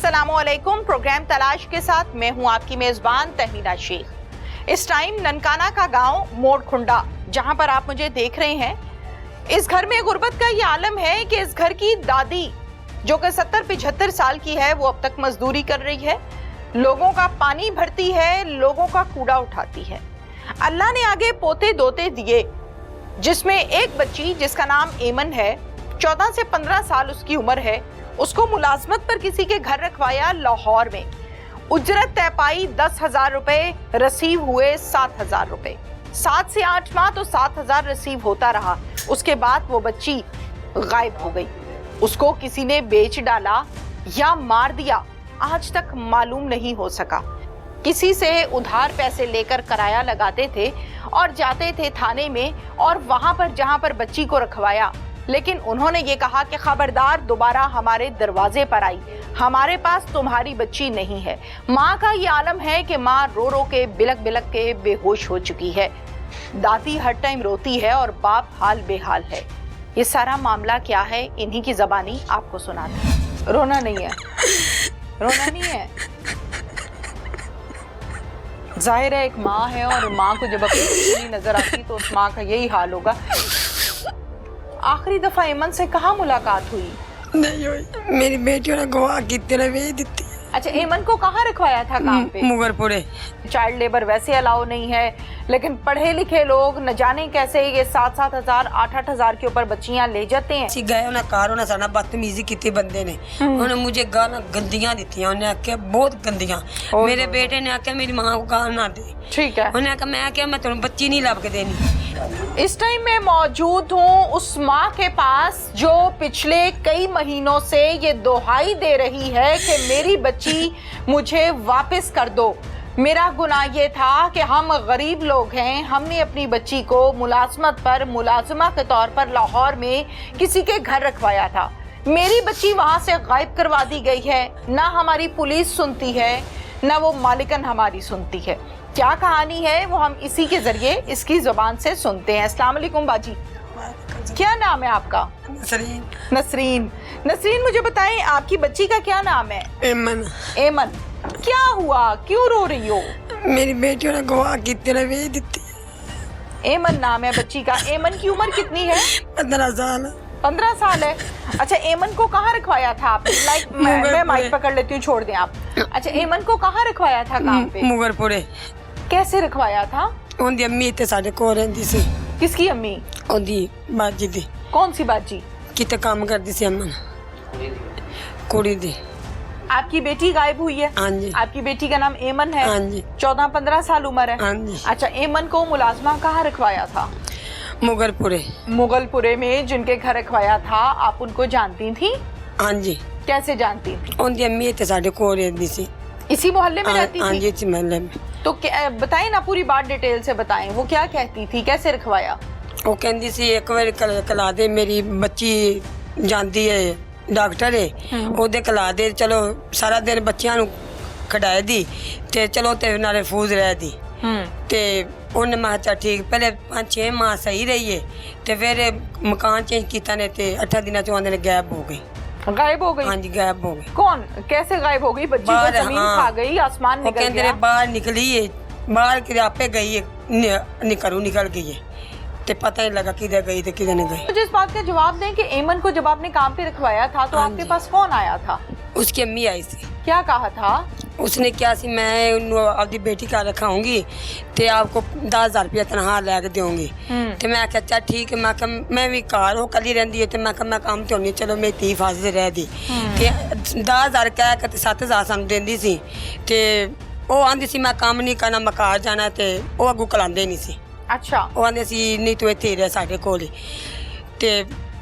अस्सलामुअलैकुम। प्रोग्राम तलाश के साथ मैं हूं आपकी मेजबान तहमीना शेख। इस टाइम ननकाना का गांव मोड़ खुंडा, जहां पर आप मुझे देख रहे हैं, इस घर में गुर्बत का ये आलम है कि इस घर की दादी जो कि 70-75 साल की है, वो अब तक मजदूरी कर रही है, लोगों का पानी भरती है, लोगों का कूड़ा उठाती है। अल्लाह ने आगे पोते दोते दिए, जिसमें एक बच्ची जिसका नाम एमन है, 14 से 15 साल उसकी उम्र है, उसको मुलाजमत पर किसी के घर रखवाया लाहौर में। उजरत तय पाई 10,000 रुपए, रसीव हुए 7,000 रुपए। 7 से 8 माह तो 7,000 रसीव होता रहा। उसके बाद वो बच्ची गायब हो गई। उसको किसी ने बेच डाला या मार दिया, आज तक मालूम नहीं हो सका। किसी से उधार पैसे लेकर किराया लगाते थे और जाते थे थाने में, और वहां पर जहां पर बच्ची को रखवाया, लेकिन उन्होंने ये कहा कि खबरदार दोबारा हमारे दरवाजे पर आई, हमारे पास तुम्हारी बच्ची नहीं है। माँ का ये आलम है कि माँ रो रो के बिलक बिलक के बेहोश हो चुकी है। दादी हर टाइम रोती है और बाप हाल बेहाल है। ये सारा मामला क्या है, इन्हीं की जबानी आपको सुनाते हैं। रोना नहीं है, रोना नहीं है। जाहिर है एक माँ है, और माँ को जब अपनी बच्ची नजर आती तो उस माँ का यही हाल होगा। आखिरी दफा एमन से कहाँ मुलाकात हुई? नहीं हुई, मेरी बेटी ने गवा की तेरे भेज दी। अच्छा, एमन को कहाँ रखवाया था काम पे? मुगलपुरे। चाइल्ड लेबर वैसे अलाउ नहीं है, लेकिन पढ़े लिखे लोग न जाने कैसे ये 7-7 हजार 8-8 हजार के ऊपर बच्चियां ले जाते हैं। गए उन्हें कारो ना साना बदतमीजी की बंदे ने, उन्हें मुझे गाना गंदियां दी, उन्हें आख्या बहुत गंदियां। मेरे बेटे ने आख्या मेरी माँ को गाना ना दे। ठीक है, उन्हें आख्या मैं क्या, मैं तुम्हें बच्ची नहीं लब के देनी। इस टाइम मैं मौजूद हूँ उस माँ के पास जो पिछले कई महीनों से ये दोहाई दे रही है कि मेरी बच्ची मुझे वापस कर दो। मेरा गुनाह ये था कि हम गरीब लोग हैं, हमने अपनी बच्ची को मुलाजमत पर मुलाजमा के तौर पर लाहौर में किसी के घर रखवाया था। मेरी बच्ची वहां से गायब करवा दी गई है। ना हमारी पुलिस सुनती है, ना वो मालिकन हमारी सुनती है। क्या कहानी है वो हम इसी के जरिए इसकी जुबान से सुनते हैं। अस्सलाम वालेकुम बाजी, क्या नाम है आपका? नसरीन। नसरीन। नसरीन, मुझे बताएं आपकी बच्ची का क्या नाम है? एमन। एमन, क्या हुआ, क्यों रो रही हो? मेरी बेटी ने गवा की तेरे भेज दी। एमन नाम है बच्ची का। एमन की उम्र कितनी है? 15 साल। 15 साल है। अच्छा, एमन को कहाँ रखवाया था आपने? मैं माइक पकड़ लेती हूँ, छोड़ दें आप। अच्छा, एमन को कहाँ रखवाया था काम पे? मुगलपुरे। कैसे रखवाया था? उनकी अम्मी ते साडे कोल रहिंदी सी। किसकी अम्मी? उनकी बाजी दी। कौन सी बाजी? किते काम करती सी अम्मन, कुड़ी दी। आपकी बेटी गायब हुई है? हाँ जी। आपकी बेटी का नाम एमन है? हाँ जी। 14-15 साल उम्र है? हाँ जी। अच्छा, एमन को मुलाजमा कहाँ रखवाया था? मुगलपुरे। मुगलपुरे में जिनके घर रखवाया था, आप उनको जानती थी? हाँ जी। कैसे जानती थी? उनकी अम्मी ते साडे कोल रहिंदी सी। इसी मोहल्ले में रहती थी? हाँ जी, इसी मोहल्ले में। तो बताएं ना, पूरी बात डिटेल से बताएं। वो क्या कहती थी, कैसे रखवाया? वो कहती सी एक बार कला दे, मेरी बच्ची जाती है डॉक्टर है, ओदे कला दे। चलो सारा दिन बच्चियां नूं खड़ाए दी ते चलो ते नाले फूज रह दी ते उन्हें मैं अच्छा ठीक, पहले 5-6 माह सही रही है ते फिर मकान चेंज किया ने ते 8 दिन चो आंदे गायब हो गई। गायब हो गई? हाँ जी, गायब हो गई। कौन, कैसे गायब हो गई? बच्ची को जमीन खा गई, आसमान निकल गया? बाहर निकली है, बाहर के आपे गई है, निकल गई है ते पता नहीं लगा किधर गई थे किधर नहीं गई। मुझे इस बात का जवाब दें कि एमन को जब आपने काम पे रखवाया था तो आपके पास कौन आया था? उसकी अम्मी आई थी। क्या कहा था? उसने क्या सी, मैं अपनी बेटी का रखाऊंगी ते आपको 10,000 रुपया तनख्वाह लैके दूंगी। ते मैं क्या अच्छा ठीक है, मैं भी कार हो कली रही है, मैं काम तो नहीं, चलो मेरी धी फांसी रह दी। 10,000 कह के 7,000 सानू देंदी सी ते वो आंदी सी मैं काम नहीं करना, मैं कार जाना, ते वो अगू कलांदे नहीं सी। अच्छा, वो आंदे सी नहीं तू इत्थे रह साडे कोल ते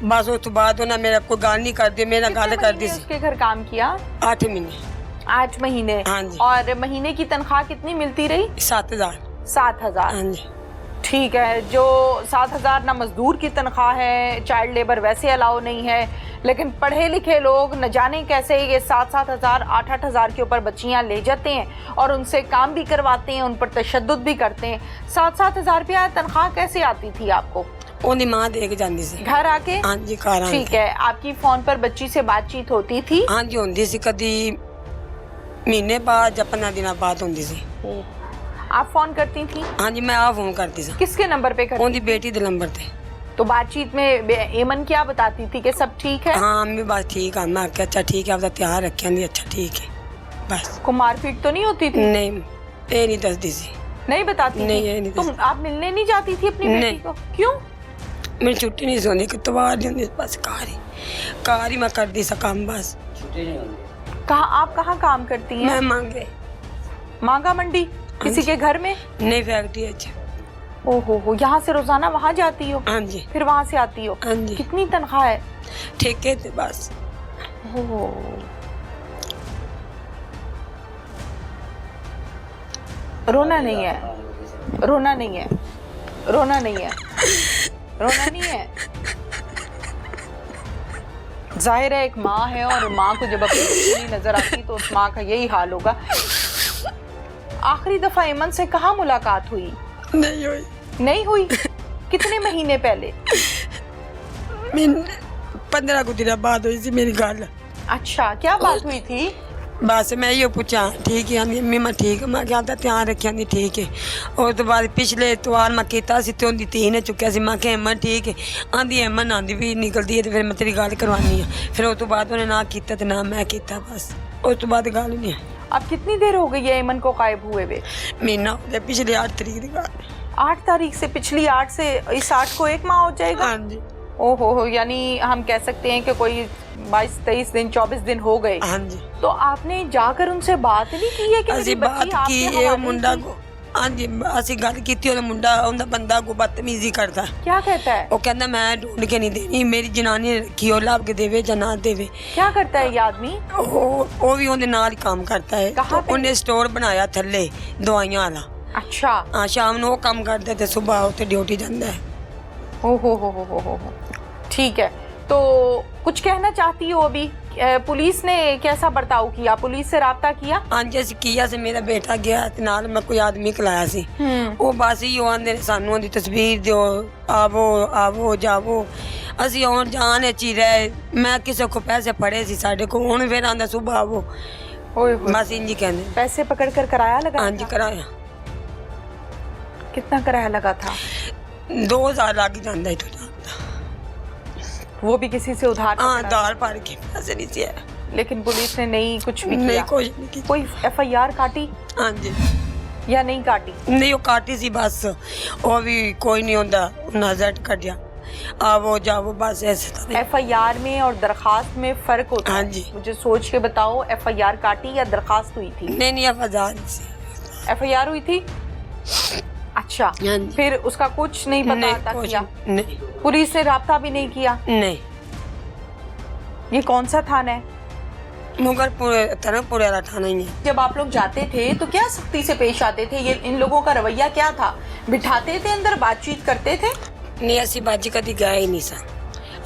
बस उस तो बाद उन्हें मेरा कोई गल नहीं करदी, मेरा गल करदी सी। उसके घर काम किया? 8 महीने। 8 महीने? हाँ जी। और महीने की तनख्वाह कितनी मिलती रही? 7,000। 7,000? हाँ जी। ठीक है, जो 7,000 ना मजदूर की तनख्वाह है, चाइल्ड लेबर वैसे अलाउ नहीं है, लेकिन पढ़े लिखे लोग न जाने कैसे ये 7-7 हजार 8-8 हजार के ऊपर बच्चियां ले जाते हैं और उनसे काम भी करवाते हैं, उन पर तशद्दुद भी करते हैं। 7-7 हजार रुपया तनख्वाह कैसे आती थी आपको? ओदी मां दे के जांदी सी घर आके? हां जी, घर आके। ठीक है, आपकी फोन पर बच्ची से बातचीत होती थी? हां जी, होंदी सी, कदी ਮਹੀਨੇ ਬਾਅਦ ਜਾਂ 15 ਦਿਨਾਂ ਬਾਅਦ ਹੁੰਦੀ ਸੀ। आप फोन करती थी? हाँ जी, मैं आप फोन करती सी। किसके नंबर पे करती? उनकी बेटी के नंबर थे। तो बातचीत में एमन क्या बताती थी कि सब ठीक है? हाँ अम्मी बात ठीक है। मैं क्या अच्छा ठीक है, आपका त्यार रखे नहीं, अच्छा ठीक है बस। को मारपीट तो नहीं होती थी? नहीं ये नहीं दसदी सी। नहीं बताती नहीं, थी? ये नहीं तुम आप मिलने नहीं जाती थी अपनी बेटी नहीं। को? क्यों? मेरी छुट्टी नहीं सोनी कि तबार नहीं होती, बस कार ही मैं करती सा काम बस। आप कहाँ काम करती हैं? मैं मांगे मांगा मंडी किसी के घर में? नहीं फैक्ट्री अच्छा। ओहो, यहाँ से रोजाना वहाँ जाती हो? हाँ जी। फिर वहाँ से आती हो? हाँ जी। कितनी तनख्वाह है? ठेके थे बस। ओहो, रोना नहीं है, रोना नहीं है, रोना नहीं है, रोना नहीं है। जाहिर है एक माँ है और माँ को जब अपनी बच्ची नहीं नजर आती तो उस माँ का यही हाल होगा। आखिरी दफा एमन से कहाँ मुलाकात हुई? नहीं हुई। नहीं हुई? कितने महीने पहले? 15 को दिन बाद हुई थी मेरी गल। अच्छा, क्या बात हुई थी? बस मैं यो पूछा ठीक है आंदी अम्मी मैं ठीक है, मैं क्या ध्यान रखिया नहीं ठीक है। और तो बाद पिछले इतवार मैं किया सी तो उनकी धी ने चुक्या सी, मैं क्या अम्मा ठीक है आंदी अम्मा आंदी भी निकलती है तो फिर मैं तेरी गल करवानी है। फिर उस तो बाद उन्हें ना किया तो ना मैं किया, बस उस तो बाद गल नहीं है। अब कितनी देर हो गई है एमन को गायब हुए हुए? महीना हो गया, पिछले 8 तारीख की गल। 8 तारीख से? पिछली 8 से इस 8 को 1 माह हो जाएगा? हाँ जी। ओहो, यानी हम कह सकते हैं कि कोई 22-23 दिन 24 दिन हो गए। हाँ जी। तो आपने जाकर उनसे बात नहीं की है कि मेरी बात बच्ची की आपके ये हवाले मुंडा की? को हाँ जी असि गल की ਉਹਦਾ ਮੁੰਡਾ ਉਹਦਾ ਬੰਦਾ ਕੋ ਬਦਤਮੀਜ਼ੀ ਕਰਦਾ। क्या कहता है? ਉਹ ਕਹਿੰਦਾ ਮੈਂ ਢੂੰਡ ਕੇ ਨਹੀਂ ਦੇਣੀ, ਮੇਰੀ ਜਨਾਨੀ ਰੱਖੀ ਉਹ ਲੱਭ ਕੇ ਦੇਵੇ ਜਾਂ ਨਾ ਦੇਵੇ। क्या करता है ये आदमी? ਉਹ ਵੀ ਉਹਦੇ ਨਾਲ ਹੀ ਕੰਮ ਕਰਦਾ ਹੈ। कहाँ पे? ਉਹਨੇ ਸਟੋਰ ਬਣਾਇਆ ਥੱਲੇ ਦਵਾਈਆਂ ਵਾਲਾ। अच्छा। ਹਾਂ ਸ਼ਾਮ ਨੂੰ ਉਹ ਕੰਮ ਕਰਦਾ ਤੇ ਸਵੇਰ ਉੱਤੇ ਡਿਊਟੀ ਜਾਂਦਾ ਹੈ। हो। ठीक है, तो कुछ कहना चाहती हो अभी? पुलिस ने कैसा बर्ताव किया? पुलिस से राब्ता किया? हाँ जी ਅਸੀਂ ਕੀਆ ਸੀ, ਮੇਰਾ ਬੇਟਾ ਗਿਆ ਤੇ ਨਾਲ ਮੈਂ ਕੋਈ ਆਦਮੀ ਕਲਾਇਆ ਸੀ। ਉਹ ਬਸ ਹੀ ਆਂਦੇ ਨੇ ਸਾਨੂੰ ਉਹਦੀ ਤਸਵੀਰ ਦਿਓ, ਆਵੋ ਜਾਵੋ। ਅਸੀਂ ਆਉਣ ਜਾਣ ਵਿੱਚ ਹੀ ਰਹੇ। ਮੈਂ ਕਿਸੇ ਕੋ ਪੈਸੇ ਫੜੇ ਸੀ ਸਾਡੇ ਕੋ, ਹੁਣ ਫਿਰ ਆਂਦਾ ਸੁਬਹ ਆਵੋ। बस इंजी कहने। पैसे पकड़ कर किराया लगा? हाँ जी किराया। कितना किराया लगा था? 2000 लग जाता है तो। वो भी किसी से उधार? हाँ उधार भर के पैसे नहीं से। लेकिन पुलिस ने नहीं कुछ भी नहीं किया? कुछ नहीं किया। कोई FIR काटी हाँ जी या नहीं काटी? नहीं वो काटी सी बस, वो भी कोई नहीं होता नजर कटिया आवो जाओ बस ऐसे था। FIR में और दरखास्त में फर्क होता हाँ है? जी। मुझे सोच के बताओ, FIR काटी या दरखास्त हुई थी? नहीं नहीं अब FIR हुई थी? अच्छा, हाँ जी। फिर उसका कुछ नहीं पता नहीं आता कुछ किया? नहीं पुलिस ने राब्ता भी नहीं किया? नहीं। ये कौन सा थाना है? मुगलपुर तरफपुर वाला थाना ही है। जब आप लोग जाते थे तो क्या सख्ती से पेश आते थे? ये इन लोगों का रवैया क्या था? बिठाते थे अंदर, बातचीत करते थे? नहीं असी बाजी कभी गए ही नहीं सा,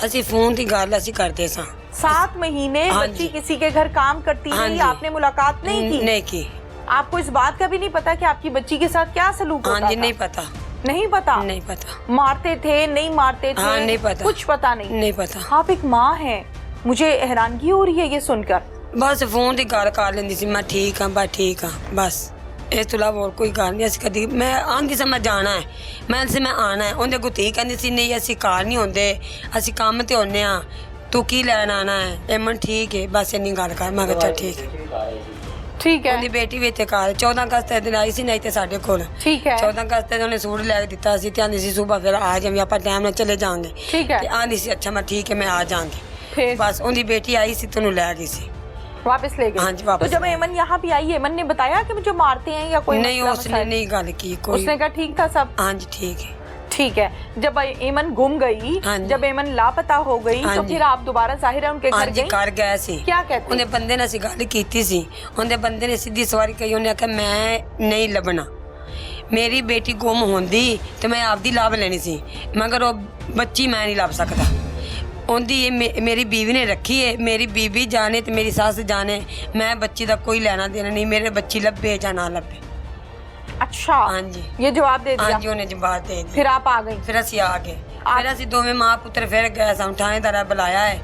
असी फोन की गल असी करते सा। 7 महीने हाँ बच्ची जी। किसी के घर काम करती हाँ रही, जी। आपने मुलाकात नहीं की? नहीं की। आपको इस बात का भी नहीं पता कि आपकी बच्ची के साथ क्या सलूक हाँ होता जी था? नहीं पता। नहीं पता? नहीं पता। मारते थे, नहीं मारते थे? हाँ, नहीं पता। कुछ पता नहीं? नहीं पता। आप एक माँ हैं, मुझे हैरानगी हो रही है ये सुनकर। बस फोन की गल कर लेंदी सी, मैं ठीक हाँ बस ठीक हाँ बस, इस तो इलावा और कोई गल नहीं। अस कदी मैं आंदी सी मैं जाना है, मैं आना है, उन्हें कोई धी कहती सी नहीं असी घर नहीं होंदे, असी काम ते होने हाँ, तू की लैन आना है? एमन ठीक है बस इन्नी गल कर। मैं कहा ठीक है। ठीक है, ਉਹਦੀ ਬੇਟੀ ਵੀ ਇੱਥੇ ਘਰ 14 ਅਗਸਤ ਦੇ ਦਿਨ ਆਈ ਸੀ ਨਹੀਂ ਤੇ ਸਾਡੇ ਕੋਲ ठीक है, 14 ਅਗਸਤ ਤੇ ਉਹਨੇ ਸੂਟ ਲੈ ਕੇ ਦਿੱਤਾ ਸੀ ਤੇ ਆਂਦੀ ਸੀ ਸਵੇਰ ਫਿਰ ਆ ਜਾਵਾਂਗੇ ਆਪਾਂ ਟਾਈਮ ਨਾਲ ਚਲੇ ਜਾਾਂਗੇ। ठीक है। ਤੇ ਆਂਦੀ ਸੀ ਅੱਛਾ ਮੈਂ ਠੀਕ ਹੈ ਮੈਂ ਆ ਜਾਾਂਗੀ। फिर ਬਸ ਉਹਦੀ ਬੇਟੀ ਆਈ ਸੀ ਤੈਨੂੰ ਲੈ ਗਈ ਸੀ। वापस ले गए? हाँ जी, वापस तो जब ले गए। एमन यहाँ भी आई, एमन ने बताया कि मुझे मारते हैं या कोई नहीं मसला उसने मसाइल? नहीं गल की कोई। उसने कहा ठीक था सब? हाँ जी ठीक है। ठीक है। जब एमन गुम गई, हाँ जी। जब एमन लापता हो गई, हाँ तो जी। फिर आप दोबारा जाहिर है उनके हाँ घर जी गई? कर गए सी। क्या कहते? ਉਹਦੇ ਬੰਦੇ ਨਾਲ ਅਸੀਂ ਗੱਲ ਕੀਤੀ ਸੀ, ਉਹਦੇ ਬੰਦੇ ਨੇ ਸਿੱਧੀ ਸਵਾਰੀ ਕਹੀ, ਉਹਨੇ ਆਖਿਆ ਮੈਂ ਨਹੀਂ ਲੱਭਣਾ, ਮੇਰੀ ਬੇਟੀ ਗੁੰਮ ਹੁੰਦੀ ਤੇ ਮੈਂ ਆਪਦੀ ਲੱਭ ਲੈਣੀ ਸੀ, ਮਗਰ ਉਹ ਬੱਚੀ ਮੈਂ ਨਹੀਂ ਲੱਭ ਸਕਦਾ। ਉਹਦੀ ਇਹ ਮੇਰੀ ਬੀਵੀ ਨੇ ਰੱਖੀ ਹੈ, ਮੇਰੀ ਬੀਬੀ ਜਾਣੇ ਤੇ ਮੇਰੀ ਸੱਸ ਜਾਣੇ, ਮੈਂ ਬੱਚੀ ਦਾ ਕੋਈ ਲੈਣਾ ਦੇਣਾ ਨਹੀਂ, ਮੇਰੇ ਬੱਚੀ ਲੱਭੇ ਜਾਂ ਨਾ ਲੱਭੇ। अच्छा, हाँ जी। ये जवाब दे हाँ दिया? जी उन्हें जवाब दे दिया। फिर आप आ गई? फिर ਅਸੀਂ ਆ ਗਏ। ਫਿਰ ਅਸੀਂ ਦੋਵੇਂ ਮਾਂ ਪੁੱਤਰ ਫਿਰ ਗਏ, ਸਾਨੂੰ ਥਾਣੇਦਾਰਾਂ ਬੁਲਾਇਆ ਹੈ।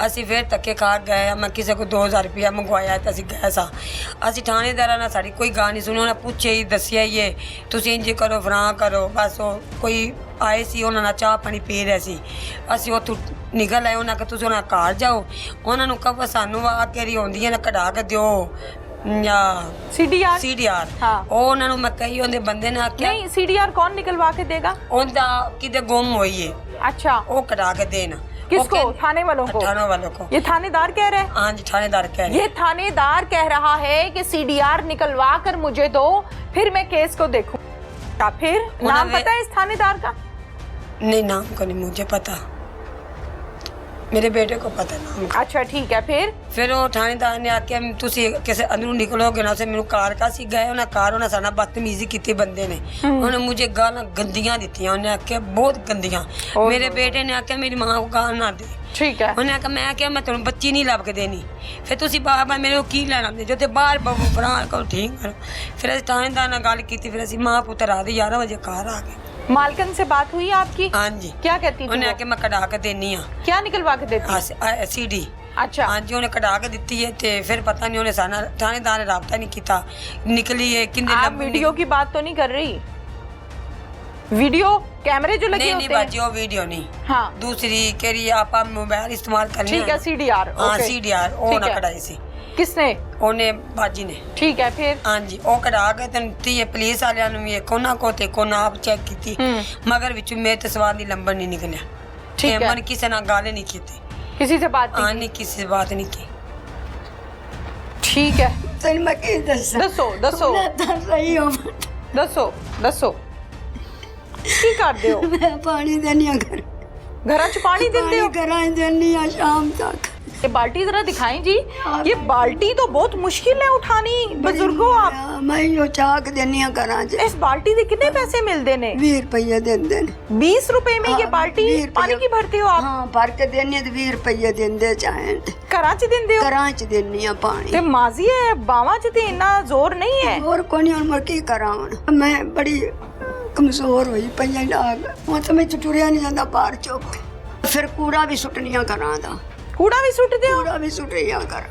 ਅਸੀਂ ਫਿਰ ਧੱਕੇ ਖਾ ਗਏ। ਮੈਂ ਕਿਸੇ ਕੋਲ 2000 ਰੁਪਇਆ ਮੰਗਵਾਇਆ ਤੇ ਅਸੀਂ ਗਏ ਸਾਂ। ਅਸੀਂ ਥਾਣੇਦਾਰਾਂ ਨਾਲ ਸਾਡੀ ਕੋਈ ਗੱਲ ਨਹੀਂ ਸੁਣੀ। ਉਹਨਾਂ ਪੁੱਛਿਆ ਹੀ ਦੱਸਿਆ ਹੀ ਹੈ ਤੁਸੀਂ ਇੰਜ ਕਰੋ ਫਰਾਂ ਕਰੋ। ਬਸ ਉਹ ਕੋਈ ਆਏ ਸੀ, ਉਹਨਾਂ ਨਾਲ ਚਾਹ ਪਾਣੀ ਪੀ ਰਹੇ ਸੀ। ਅਸੀਂ ਉੱਥੋਂ ਨਿਕਲ ਆਏ। ਉਹਨਾਂ ਕਿ ਤੁਸੀਂ ਉਹਨਾਂ ਘਰ ਜਾਓ, ਉਹਨਾਂ ਨੂੰ ਕਹੋ ਸਾਨੂੰ ਆ ਕੇਰੀ ਆਉਂਦੀਆਂ ਨਾ ਕਢਾ ਕੇ ਦਿਓ ਜਾਂ CDR। हाँ। ਉਹ ਉਹਨਾਂ ਨੂੰ ਮੈਂ ਕਹੀ ਉਹਦੇ ਬੰਦੇ ਨੇ ਆਖਿਆ नहीं CDR कौन निकलवा के देगा? ਉਹਦਾ ਕਿਤੇ ਗੁੰਮ ਹੋਈ ਹੈ, अच्छा ਉਹ ਕਢਾ ਕੇ ਦੇਣ। किसको? थाने वालों को? थाने वालों को। ये थानेदार कह रहे हैं? हाँ जी थानेदार कह रहे ये थानेदार कह रहा है कि CDR निकलवा कर मुझे दो, फिर मैं केस को देखूं। फिर नाम पता है इस थानेदार का? नहीं नाम को नहीं मुझे पता, मेरे बेटे को पता नाम का। अच्छा ठीक है। फिर वो थानेदार ने आके तुसी किसे अंदरों निकलोगे ना, उसे मेनू कार का सी गए उन्हें कार उन्हें साना बदतमीजी की बंदे ने। उन्हें मुझे गाना गंदियां दित्तियां, उन्हें आके बहुत गंदियां। मेरे बेटे ने आके मेरी मां को गाल ना दे। ठीक है। उन्हें आके मैं क्या मैं तुम बच्ची नहीं लभ के देनी। फिर तुसी बार बार मेरे को की लेना दे जो ते बाहर बहू फरा को ठीक करो। फिर अस थानेदार नाल गल कीती। फिर असी मां पुत्र आदे 11 बजे घर आ गए। मालकन से बात हुई आपकी? हाँ जी। क्या कहती थी? उन्हें आके मैं कढ़ा के देनी हाँ। क्या निकलवा के देती? CD। अच्छा हाँ जी, उन्हें कढ़ा के दी है। ते फिर पता नहीं उन्हें साना थानेदार ने राबता नहीं किया, निकली है किंदे आप वीडियो की बात तो नहीं कर रही? वीडियो कैमरे जो लगे होते हैं? बाजी वो वीडियो नहीं। हाँ दूसरी कह आप मोबाइल इस्तेमाल करनी। ठीक है CDR। हाँ CDR वो ना कढ़ाई सी। किसने? उन्हें बाजी ने। ठीक है। फिर हाँ जी वो कढ़ा के ते पुलिस वाले भी कोना को ते कोना आप चेक की, मगर विच मेरे तो सवाल दी नंबर नहीं निकलिया। ठीक है। मन किसी ना गाल नहीं की, किसी से बात हाँ नहीं किसी से बात नहीं की। ठीक है। तेन मैं की दस दसो दसो दस रही हूँ। दसो दसो की करदे हो? मैं पानी देनी आ घर, घरा च पानी दिंदे हो? घर देनी आ शाम तक। ये बाल्टी जरा दिखाएं जी। ये बाल्टी तो बहुत मुश्किल है उठानी बुजुर्गो। आप मैं यो चाक देनी आ घर च। इस बाल्टी दे कितने पैसे मिलते ने? 20 रुपये देंदे ने। 20 रुपए में ये हाँ, बाल्टी 20 रुपये। पानी की भरते हो आप? हाँ भर के देनी तो 20 रुपये देंदे चाहे। घरा च दिंदे हो? घर च देनी आ पानी। ते माजी है बावा च ते इन्ना जोर नहीं है। और कोनी और की करा हुण। मैं बड़ी कमजोर हुई पई लाग। वो तो मैं टुरिया नहीं जांदा बाहर चौक। फिर कूड़ा भी सुटनिया घरां दा। कूड़ा भी सुटदे हो? कूड़ा भी सुट रही कर।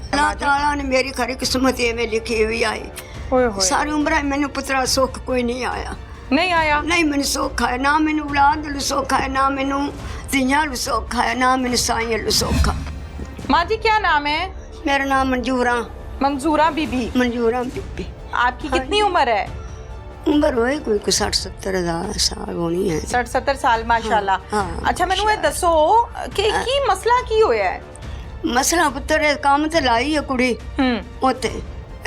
अल्लाह ताला ने मेरी खरी किस्मत में लिखी हुई आई। ओए होए। सारी उम्र मैंने पुत्रा सुख कोई नहीं आया। नहीं आया? नहीं मैंने सुख है ना, मैंने औलाद लू सुख है ना, मैंने तियां लू सुख है ना, मैंने साईं लू सुख है। माँ जी क्या नाम है? मेरा नाम मंजूरा। मंजूरा बीबी। मंजूरा बीबी। आपकी कितनी उम्र है? उम्र होए कोई 60-70 साल होनी है। 60-70 साल माशाल्लाह। हाँ, अच्छा मैनू ये दसो कि की मसला की होया है? मसला पुत्र काम ते लाई है कुड़ी उत्थे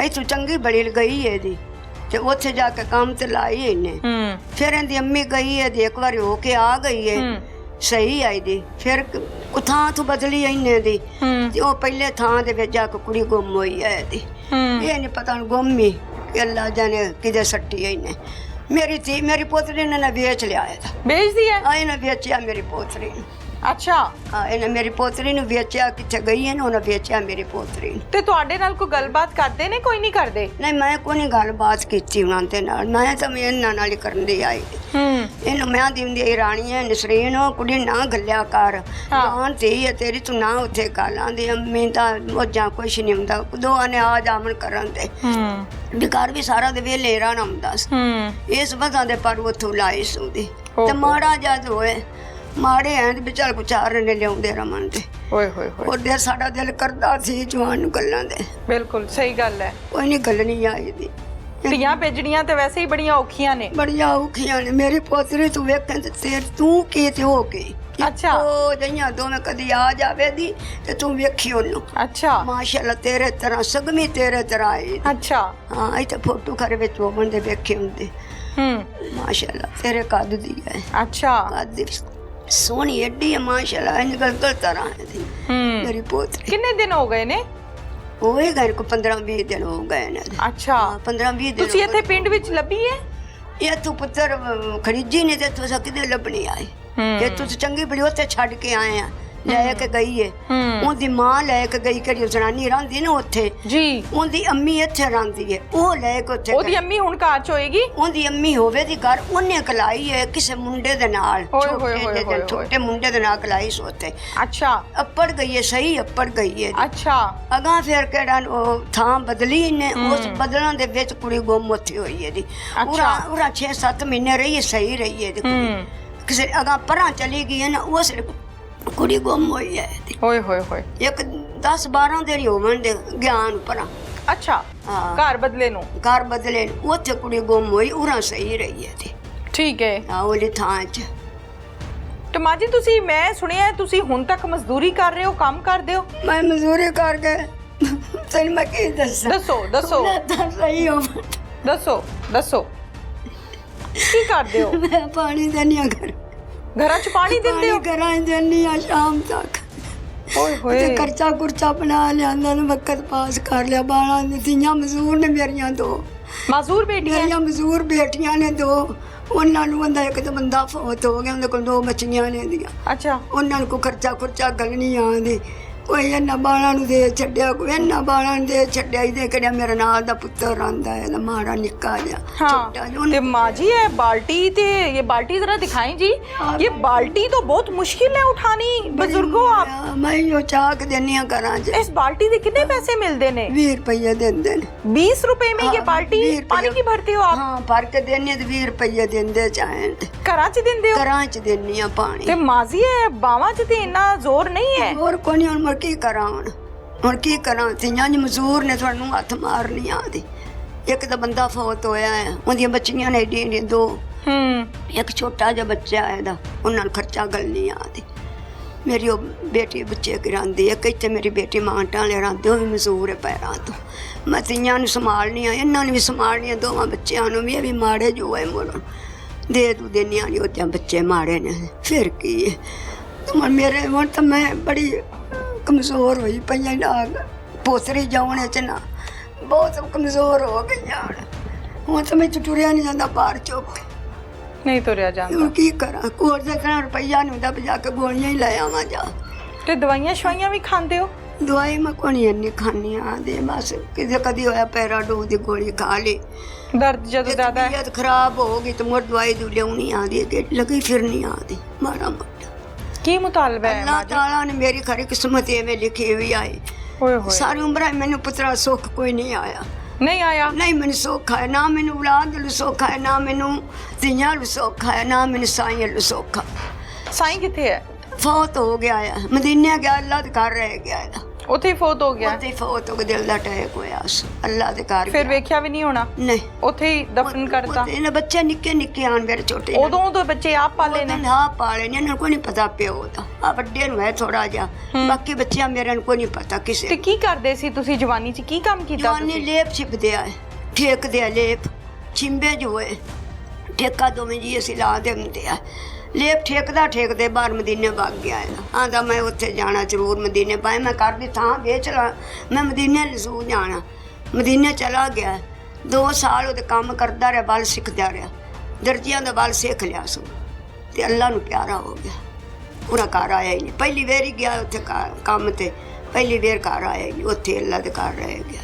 इथों चंगी बड़ी गई है दी ते उत्थे जाके काम ते लाई है इन्हें। फिर इंदी अम्मी गई है दी एक बार होके आ गई है सही आई दी। फिर थां तो बदली इन्हें दी ते ओ पहले थां दे विच जाके कुड़ी गुम होई है दी। ये नहीं पता गुम ही अल्लाह जाने किधर सट्टी है इन्हें। मेरी पोतरी ने बेच लिया था। बेच दिया? हाँ इन्हें बेचिया मेरी पोतरी ने। अच्छा हाँ इन्हें मेरी पोतरी ने बेचिया, किथे गई है ना उन्हें बेचिया मेरी पोतरी ने। ते तुहाडे नाल कोई गलबात करदे ने? कोई नहीं करदे? नहीं मैं कोई गलबात की उन्हां दे नाल। मैं तो मैं इन्हां नाल ही करन दी आई। इन्हूं मैं दिंदी रानी है नसरीन कुड़ी ना गलिया कर जान धी है तेरी तू ना उत्थे गालां दी। अम्मी दा मौजां कुछ नहीं हुंदा, दोआं ने आ जामन करन दे बेकार भी सारा दे वेले रहना हुंदा सी। इस वजह दे पर उत्थों लाई सूदी ते माड़ा जा होए माड़े हैं ते विचार कुचार ने लियाउंदे रमन दे। ओए होए होए। और दे साडा दिल करदा सी जवान गल्लां दे। बिल्कुल सही गल है। कोई नहीं गल नहीं आई दी। ਧੀਆਂ ਭੇਜਣੀਆਂ ਤੇ ਵੈਸੇ ਹੀ ਬੜੀਆਂ ਔਖੀਆਂ ਨੇ। ਬੜੀਆਂ ਔਖੀਆਂ ਨੇ। ਮੇਰੀ ਪੋਤਰੀ ਤੂੰ ਵੇਖਣ ਤੇ ਤੇਰ ਤੂੰ ਕੀ ਤੇ ਹੋ ਗਈ। ਅੱਛਾ ਉਹ ਜਈਆਂ ਦੋਵੇਂ ਕਦੀ ਆ ਜਾਵੇ ਦੀ ਤੇ ਤੂੰ ਵੇਖੀ ਉਹਨੂੰ। ਅੱਛਾ ਮਾਸ਼ਾਅੱਲਾ ਤੇਰੇ ਤਰ੍ਹਾਂ ਸਗਮੀ ਤੇਰੇ ਤਰ੍ਹਾਂ ਆਈ। ਅੱਛਾ ਹਾਂ ਇੱਥੇ ਫੋਟੋ ਘਰ ਵਿੱਚ ਉਹ ਬੰਦੇ ਵੇਖੇ ਹੁੰਦੇ। ਮਾਸ਼ਾਅੱਲਾ ਤੇਰੇ ਕੱਦ ਦੀ ਹੈ। ਅੱਛਾ ਕੱਦ ਦੀ ਸੋਹਣੀ ਏਡੀ ਹੈ ਮਾਸ਼ਾਅੱਲਾ ਇੰਜ ਗਲ ਤਰ੍ਹਾਂ ਹੈ ਦੀ ਮੇਰੀ ਪੋਤਰੀ। ਕਿੰਨੇ ਦਿਨ ਹੋ ਗਏ ਨੇ? ਹੋਏ ਗਏ ਕੋ 15-20 ਦਿਨ ਹੋ ਗਏ ਨੇ। ਅੱਛਾ 15-20 ਦਿਨ। ਤੁਸੀਂ ਇੱਥੇ ਪਿੰਡ ਵਿੱਚ ਲੱਭੀ ਹੈ? ਇਹ ਤੂੰ ਪੁੱਤਰ ਖਰੀਜੀ ਨੇ ਤੇ ਤੂੰ ਕਿਤੇ ਲੱਭਣੀ ਆਏ। ਤੇ ਤੂੰ ਚੰਗੀ ਬੜੀ ਉੱਥੇ ਛੱਡ ਕੇ ਆਏ ਆ ਲੈ ਕੇ ਗਈ ਏ ਉਹਦੀ ਮਾਂ ਲੈ ਕੇ ਗਈ ਕਿਹੜੀ ਜਨਾਨੀ ਰਹਿੰਦੀ ਨਾ ਉੱਥੇ ਜੀ ਉਹਦੀ ਅੰਮੀ ਇੱਥੇ ਰਹਿੰਦੀ ਏ ਉਹ ਲੈ ਕੇ ਉੱਥੇ ਉਹਦੀ ਅੰਮੀ ਹੁਣ ਘਰ ਚ ਹੋਏਗੀ ਉਹਦੀ ਅੰਮੀ ਹੋਵੇ ਦੀ ਘਰ ਉਹਨੇ ਕਲਾਈ ਏ ਕਿਸੇ ਮੁੰਡੇ ਦੇ ਨਾਲ ਛੋਟੇ ਮੁੰਡੇ ਦੇ ਨਾਲ ਕਲਾਈ ਸੋਤੇ ਅੱਛਾ ਅੱਪੜ ਗਈ ਏ ਸਹੀ ਅੱਪੜ ਗਈ ਏ ਅੱਛਾ ਅਗਾਂ ਫਿਰ ਕਿਹੜਾ ਉਹ ਥਾਂ ਬਦਲੀ ਨੇ ਉਸ ਬਦਲਣ ਦੇ ਵਿੱਚ ਕੁੜੀ ਗੁੰਮ ਉੱਥੇ ਹੋਈ ਏ ਦੀ ਪੂਰਾ 6-7 ਮਹੀਨੇ ਰਹੀ ਸਹੀ ਰਹੀ ਏ ਦੀ ਕੁੜੀ ਕਿਸੇ ਅਗਾਂ ਪਰਾਂ ਚਲੀ ਗਈ ਹੈ ਨਾ ਉਸ ਕੁੜੀ ਗੁੰਮ ਹੋਈ ਹੈ ਹੋਏ ਹੋਏ ਹੋਏ ਇੱਕ 10-12 ਦਿਨ ਹੋਵਣ ਦੇ ਗਿਆਨ ਪਰਾਂ ਅੱਛਾ ਘਰ ਬਦਲੇ ਨੂੰ ਘਰ ਬਦਲੇ ਉੱਥੇ ਕੁੜੀ ਗੁੰਮ ਹੋਈ ਉਰਾਂ ਸਹੀ ਰਹੀ ਹੈ ਤੇ ਠੀਕ ਹੈ ਉਹਲੀ ਥਾਂ 'ਚ ਤੇ ਮਾਂ ਜੀ ਤੁਸੀਂ ਮੈਂ ਸੁਣਿਆ ਤੁਸੀਂ ਹੁਣ ਤੱਕ ਮਜ਼ਦੂਰੀ ਕਰ ਰਹੇ ਹੋ ਕੰਮ ਕਰਦੇ ਹੋ ਮੈਂ ਮਜ਼ਦੂਰੀ ਕਰਕੇ ਤੈਨੂੰ ਮੈਂ ਕੀ ਦੱਸਾਂ ਦੱਸੋ ਸਹੀ ਹੋ ਦੱਸੋ ਕੀ ਕਰਦੇ ਹੋ ਮੈਂ ਪਾਣੀ ਦਿੰਦੀ ਆ ਘਰਾਂ ਚ ਪਾਣੀ ਦਿੰਦੇ ਹੋ ਘਰਾਂ ਦਿੰਦੀ ਆ ਸ਼ਾਮ ਤੱਕ ਓਏ ਹੋਏ ਤੇ ਖਰਚਾ ਕੁਰਚਾ ਬਣਾ ਲਿਆਂਦਾ ਨੇ ਵਕਤ ਪਾਸ ਕਰ ਲਿਆ ਬਾਲਾਂ ਦੀ ਧੀਆਂ ਮਜ਼ਦੂਰ ਨੇ ਮੇਰੀਆਂ ਦੋ ਮਜ਼ਦੂਰ ਬੇਟੀਆਂ ਨੇ ਦੋ ਉਹਨਾਂ ਨੂੰ ਬੰਦਾ ਇੱਕ ਤਾਂ ਬੰਦਾ ਫੌਤ ਹੋ ਗਿਆ ਉਹਦੇ ਕੋਲ 2 ਬੱਚੀਆਂ ਨੇ ਦੀਆਂ ਅੱਛਾ ਉਹਨਾਂ ਨੂੰ ਕੋਈ ਖਰਚਾ ਗਲਣੀ ਆਂਦੀ ਕੋਈ ਇਹਨਾਂ ਬਾਲਾਂ ਨੂੰ ਦੇ ਛੱਡਿਆ ਕੋਈ ਇਹਨਾਂ ਬਾਲਾਂ ਨੂੰ ਦੇ ਛੱਡਿਆ ਇਹਦੇ ਕਿਹੜਾ ਮੇਰੇ ਨਾਲ ਦਾ ਪੁੱਤਰ ਆਂਦਾ ਹੈ ਮਾੜਾ ਨਿੱਕਾ ਜਿਹਾ छोटा जो ਤੇ माँ जी ये बाल्टी ते ये बाल्टी जरा दिखाएं जी ये बाल्टी तो बहुत मुश्किल है उठानी बुजुर्गो आप मैं यो चाक देनी करा इस बाल्टी दे कितने पैसे मिलते ने 20 रुपये देंदे 20 रुपए में ये बाल्टी पानी की भरते हो आप हाँ भर के देनी 20 रुपये देंदे चाहे घरां च दिंदे हो घरां च देनी पानी ते माँ जी ये बावां च ते इन्ना जोर नहीं है और कोनी ਹੁਣ ਕੀ ਕਰਾਂ ਹੁਣ ਕੀ ਕਰਾਂ ਧੀਆਂ ਜੀ ਮਜ਼ਦੂਰ ਨੇ ਤੁਹਾਨੂੰ ਹੱਥ ਮਾਰਨੀ ਆਦੀ ਇੱਕ ਤਾਂ ਬੰਦਾ ਫੌਤ ਹੋਇਆ ਹੈ ਉਹਦੀਆਂ ਬੱਚੀਆਂ ਨੇ ਏਡੀਆਂ 2 ਇੱਕ ਛੋਟਾ ਜਿਹਾ ਬੱਚਾ ਹੈ ਇਹਦਾ ਉਹਨਾਂ ਨੂੰ ਖਰਚਾ ਗਲਣੀ ਆਦੀ ਮੇਰੀ ਉਹ ਬੇਟੀ ਬੱਚੇ ਕਰਾਂਦੀ ਹੈ ਕਿਤੇ ਮੇਰੀ ਬੇਟੀ ਮਾਂ ਟਾਲੇ ਰਾਂਦੇ ਉਹ ਵੀ ਮਜ਼ਦੂਰ ਹੈ ਪੈਰਾਂ ਤੋਂ ਮੈਂ ਧੀਆਂ ਨੂੰ ਸੰਭਾਲਣੀ ਆ ਇਹਨਾਂ ਨੂੰ ਵੀ ਸੰਭਾਲਣੀ ਆ ਦੋਵਾਂ ਬੱਚਿਆਂ ਨੂੰ ਵੀ ਇਹ ਵੀ ਮਾੜੇ ਜੋ ਹੈ ਮੋੜਨ ਦੇ ਦੂ ਦੇਨੀਆਂ ਨਹੀਂ ਉਹਦੇ ਬੱਚੇ ਮਾੜੇ ਨੇ ਫਿਰ ਕੀ ਹੈ ਤੁਮ ਮੇਰੇ ਹੁਣ ਤਾਂ ਮੈਂ ਬੜੀ ਕਮਜ਼ੋਰ ਹੋਈ ਪਈਆਂ ਨਾ ਪੋਤਰੀ ਜਾਉਣੇ ਚ ਨਾ ਬਹੁਤ ਕਮਜ਼ੋਰ ਹੋ ਗਈਆਂ ਹੁਣ ਤਾਂ ਮੈਂ ਟੁਰਿਆ ਨਹੀਂ ਜਾਂਦਾ ਬਾਹਰ ਚੁੱਕ ਨਹੀਂ ਤੁਰਿਆ ਜਾਂਦਾ ਹੁਣ ਕੀ ਕਰਾਂ ਕੋਲ ਦੇ ਰੁਪਈਆ ਨਹੀਂ ਹੁੰਦਾ ਬਜਾ ਕੇ ਗੋਲੀਆਂ ਹੀ ਲੈ ਆਵਾਂ ਜਾ ਤੇ ਦਵਾਈਆਂ ਸ਼ਵਾਈਆਂ ਵੀ ਖਾਂਦੇ ਹੋ ਦਵਾਈ ਮੈਂ ਕੋਈ ਨਹੀਂ ਖਾਣੀ ਆ ਦੇ ਬਸ ਕਿਤੇ ਕਦੀ ਹੋਇਆ ਪੈਰਾਡੋਲ ਦੀ ਗੋਲੀ ਖਾ ਲਈ ਦਰਦ ਜਦੋਂ ਜ਼ਿਆਦਾ ਤਬੀਅਤ ਖਰਾਬ ਹੋ ਗਈ ਤੇ ਮੋਰ ਦਵਾਈ ਦੂ ਲਿਆਉਣੀ ਆਦੀ ਕਿ ਲੱਗੀ ਫਿਰਨੀ ਆਦੀ ਮਾੜਾ ਮੋਟਾ ਕੀ ਮੁਤਾਲਬਾ ਹੈ ਅੱਲਾਹ ਤਾਲਾ ਨੇ ਮੇਰੀ ਖਰੀ ਕਿਸਮਤ ਐਵੇਂ ਲਿਖੀ ਹੋਈ ਆਈ ਹੋਏ ਹੋਏ ਸਾਰੀ ਉਮਰ ਮੈਨੂੰ ਪੁੱਤਰਾ ਸੁੱਖ ਕੋਈ ਨਹੀਂ ਆਇਆ ਨਹੀਂ ਆਇਆ ਨਹੀਂ ਮੈਨੂੰ ਸੁੱਖ ਹੈ ਨਾ ਮੈਨੂੰ ਔਲਾਦ ਨੂੰ ਸੁੱਖ ਹੈ ਨਾ ਮੈਨੂੰ ਧੀਆਂ ਨੂੰ ਸੁੱਖ ਹੈ ਨਾ ਮੈਨੂੰ ਸਾਈਂ ਨੂੰ ਸੁੱਖ ਸਾਈਂ ਕਿੱਥੇ ਹੈ ਫੌਤ ਹੋ ਗਿਆ ਹੈ ਮਦੀਨੇ ਗਿਆ ਅੱਲਾਹ ਦੇ ਘਰ ਰਹਿ ਗਿਆ ਹੈ ਉੱਥੇ ਹੀ ਫੌਤ ਹੋ ਗਿਆ ਉੱਥੇ ਫੌਤ ਹੋ ਗਿਆ ਦਿਲ ਦਾ ਅਟੈਕ ਹੋਇਆ ਅੱਲਾਹ ਦੇ ਘਰ ਫਿਰ ਵੇਖਿਆ ਵੀ ਨਹੀਂ ਹੋਣਾ ਨਹੀਂ ਉੱਥੇ ਹੀ ਦਫਨ ਕਰਤਾ ਇਹਨਾਂ ਬੱਚੇ ਨਿੱਕੇ ਆਣ ਮੇਰੇ ਛੋਟੇ ਉਦੋਂ ਬੱਚੇ ਆਪ ਪਾਲੇ ਨੇ ਹਾਂ ਪਾਲੇ ਨੇ ਇਹਨਾਂ ਨੂੰ ਕੋਈ ਨਹੀਂ ਪਤਾ ਪਿਓ ਦਾ ਆ ਵੱਡੇ ਨੂੰ ਹੈ ਥੋੜਾ ਜਿਹਾ ਬਾਕੀ ਬੱਚਿਆਂ ਮੇਰੇ ਨੂੰ ਕੋਈ ਨਹੀਂ ਪਤਾ ਕਿਸੇ ਤੇ ਕੀ ਕਰਦੇ ਸੀ ਤੁਸੀਂ ਜਵਾਨੀ 'ਚ ਕੀ ਕੰਮ ਕੀਤਾ ਜਵਾਨੀ ਲੇਪ ਛਿਪਦੇ ਆ ਠੇਕਦੇ ਆ ਲੇਪ ਛਿੰਬੇ ਜੋ ਹੈ ਠੇਕਾ ਦੋਵੇਂ ਜੀ ਅਸੀਂ ਲਾ ਦਿੰਦੇ ਆ ਲੇਪ ਠੇਕਦੇ ਬਾਹਰ ਮਦੀਨੇ ਵਗ ਗਿਆ ਆਂਦਾ ਮੈਂ ਉੱਥੇ ਜਾਣਾ ਜ਼ਰੂਰ ਮਦੀਨੇ ਪਾਏ ਮੈਂ ਕਰਦੀ ਥਾਂ ਵੇਚ ਲਾ ਮੈਂ ਮਦੀਨੇ ਜ਼ਰੂਰ ਜਾਣਾ ਮਦੀਨੇ ਚਲਾ ਗਿਆ 2 ਸਾਲ ਉਹਦੇ ਕੰਮ ਕਰਦਾ ਰਿਹਾ ਬਲ ਸਿੱਖਦਾ ਰਿਹਾ ਦਰਜੀਆਂ ਦਾ ਬਲ ਸਿੱਖ ਲਿਆ ਸੋ ਤੇ ਅੱਲਾ ਨੂੰ ਪਿਆਰਾ ਹੋ ਗਿਆ ਪੂਰਾ ਘਰ ਆਇਆ ਹੀ ਨਹੀਂ ਪਹਿਲੀ ਵਾਰ ਹੀ ਗਿਆ ਉੱਥੇ ਕੰਮ ਤੇ ਪਹਿਲੀ ਵਾਰ ਘਰ ਆਇਆ ਹੀ ਉੱਥੇ ਅੱਲਾ ਦੇ ਘਰ ਰਹਿ ਗਿਆ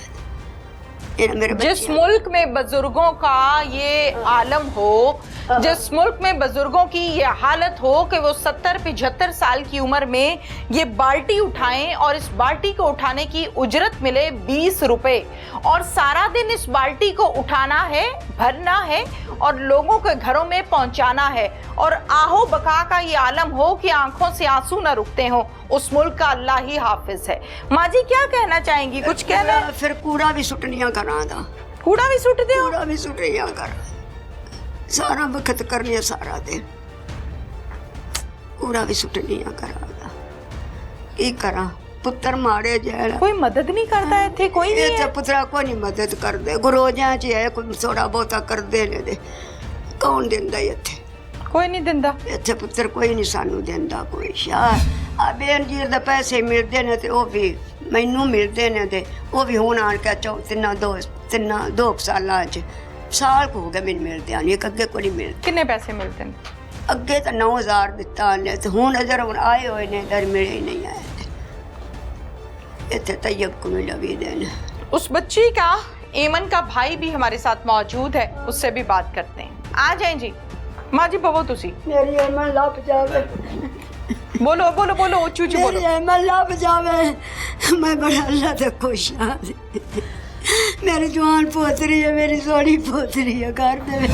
जिस मुल्क में बुजुर्गों का ये आलम हो जिस मुल्क में बुजुर्गों की ये हालत हो कि वो 70-75 साल की उम्र में ये बाल्टी उठाएं और इस बाल्टी को उठाने की उजरत मिले 20 रुपए और सारा दिन इस बाल्टी को उठाना है भरना है और लोगों के घरों में पहुंचाना है और आहो बका का ये आलम हो कि आंखों से आंसू न रुकते हो उस मुल्क का अल्लाह ही हाफिज है। माँ जी क्या कहना चाहेंगी कुछ कहना है? फिर कूड़ा भी सुटनिया करा दा कूड़ा भी सुटते हो? कूड़ा भी सुटनिया कर सारा वक्त करने सारा दिन कूड़ा भी सुटनिया करा दा की करा पुत्र मारे जाए कोई मदद नहीं करता है थे कोई नहीं है पुत्रा को नहीं मदद कर दे गुरोजा च है कोई थोड़ा बहुता कर दे ने कौन दिंदा इत्थे कोई नहीं दिंदा इत्थे पुत्र कोई नहीं सानू दिंदा कोई शाह आ बेनजीर दे पैसे मिलदे ने ते ओ भी मैनू मिलदे ने ते ओ भी हुण आण के 3 2 सालां च साल को हो गया मैंने मिलते आने, अगे को नहीं मिलते। कितने पैसे मिलते हैं? अगे तो 9000 दिता ने, तो हूँ इधर हम आए हुए ने, इधर मिले ही नहीं आए। इतने तैयब को मिला भी देना। उस बच्ची का एमन का भाई भी हमारे साथ मौजूद है, उससे भी बात करते हैं। आ जाए जी माँ जी, बवो तुसी मेरी एमन लाप जावे, बोलो बोलो बोलो, ऊंची ऊंची बोलो। मेरी एमन लाप जावे, मैं बड़ा अल्लाह से खुश हाँ। मेरी जवान पोतरी है, मेरी सोनी पोतरी है घर में,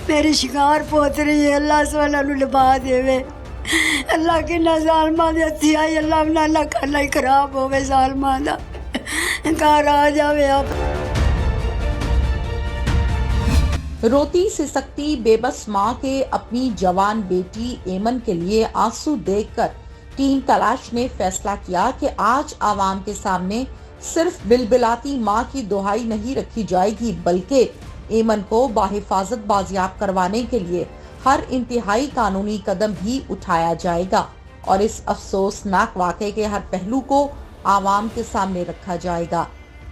मेरी शिकार पोतरी है। अल्लाह सोना नु लबा देवे, अल्लाह की ना जालमा दे हथी आई, अल्लाह ना खाना ही खराब होवे जालमा दा, घर आ जावे आप। रोती सिसकती बेबस माँ के अपनी जवान बेटी एमन के लिए आंसू देखकर टीम तलाश ने फैसला किया कि आज आवाम के सामने सिर्फ बिलबिलाती माँ की दुहाई नहीं रखी जाएगी, बल्कि एमन को बाहिफाजत बाजियाब करवाने के लिए हर इंतहाई कानूनी कदम भी उठाया जाएगा और इस अफसोसनाक वाक़े के हर पहलू को आवाम के सामने रखा जाएगा।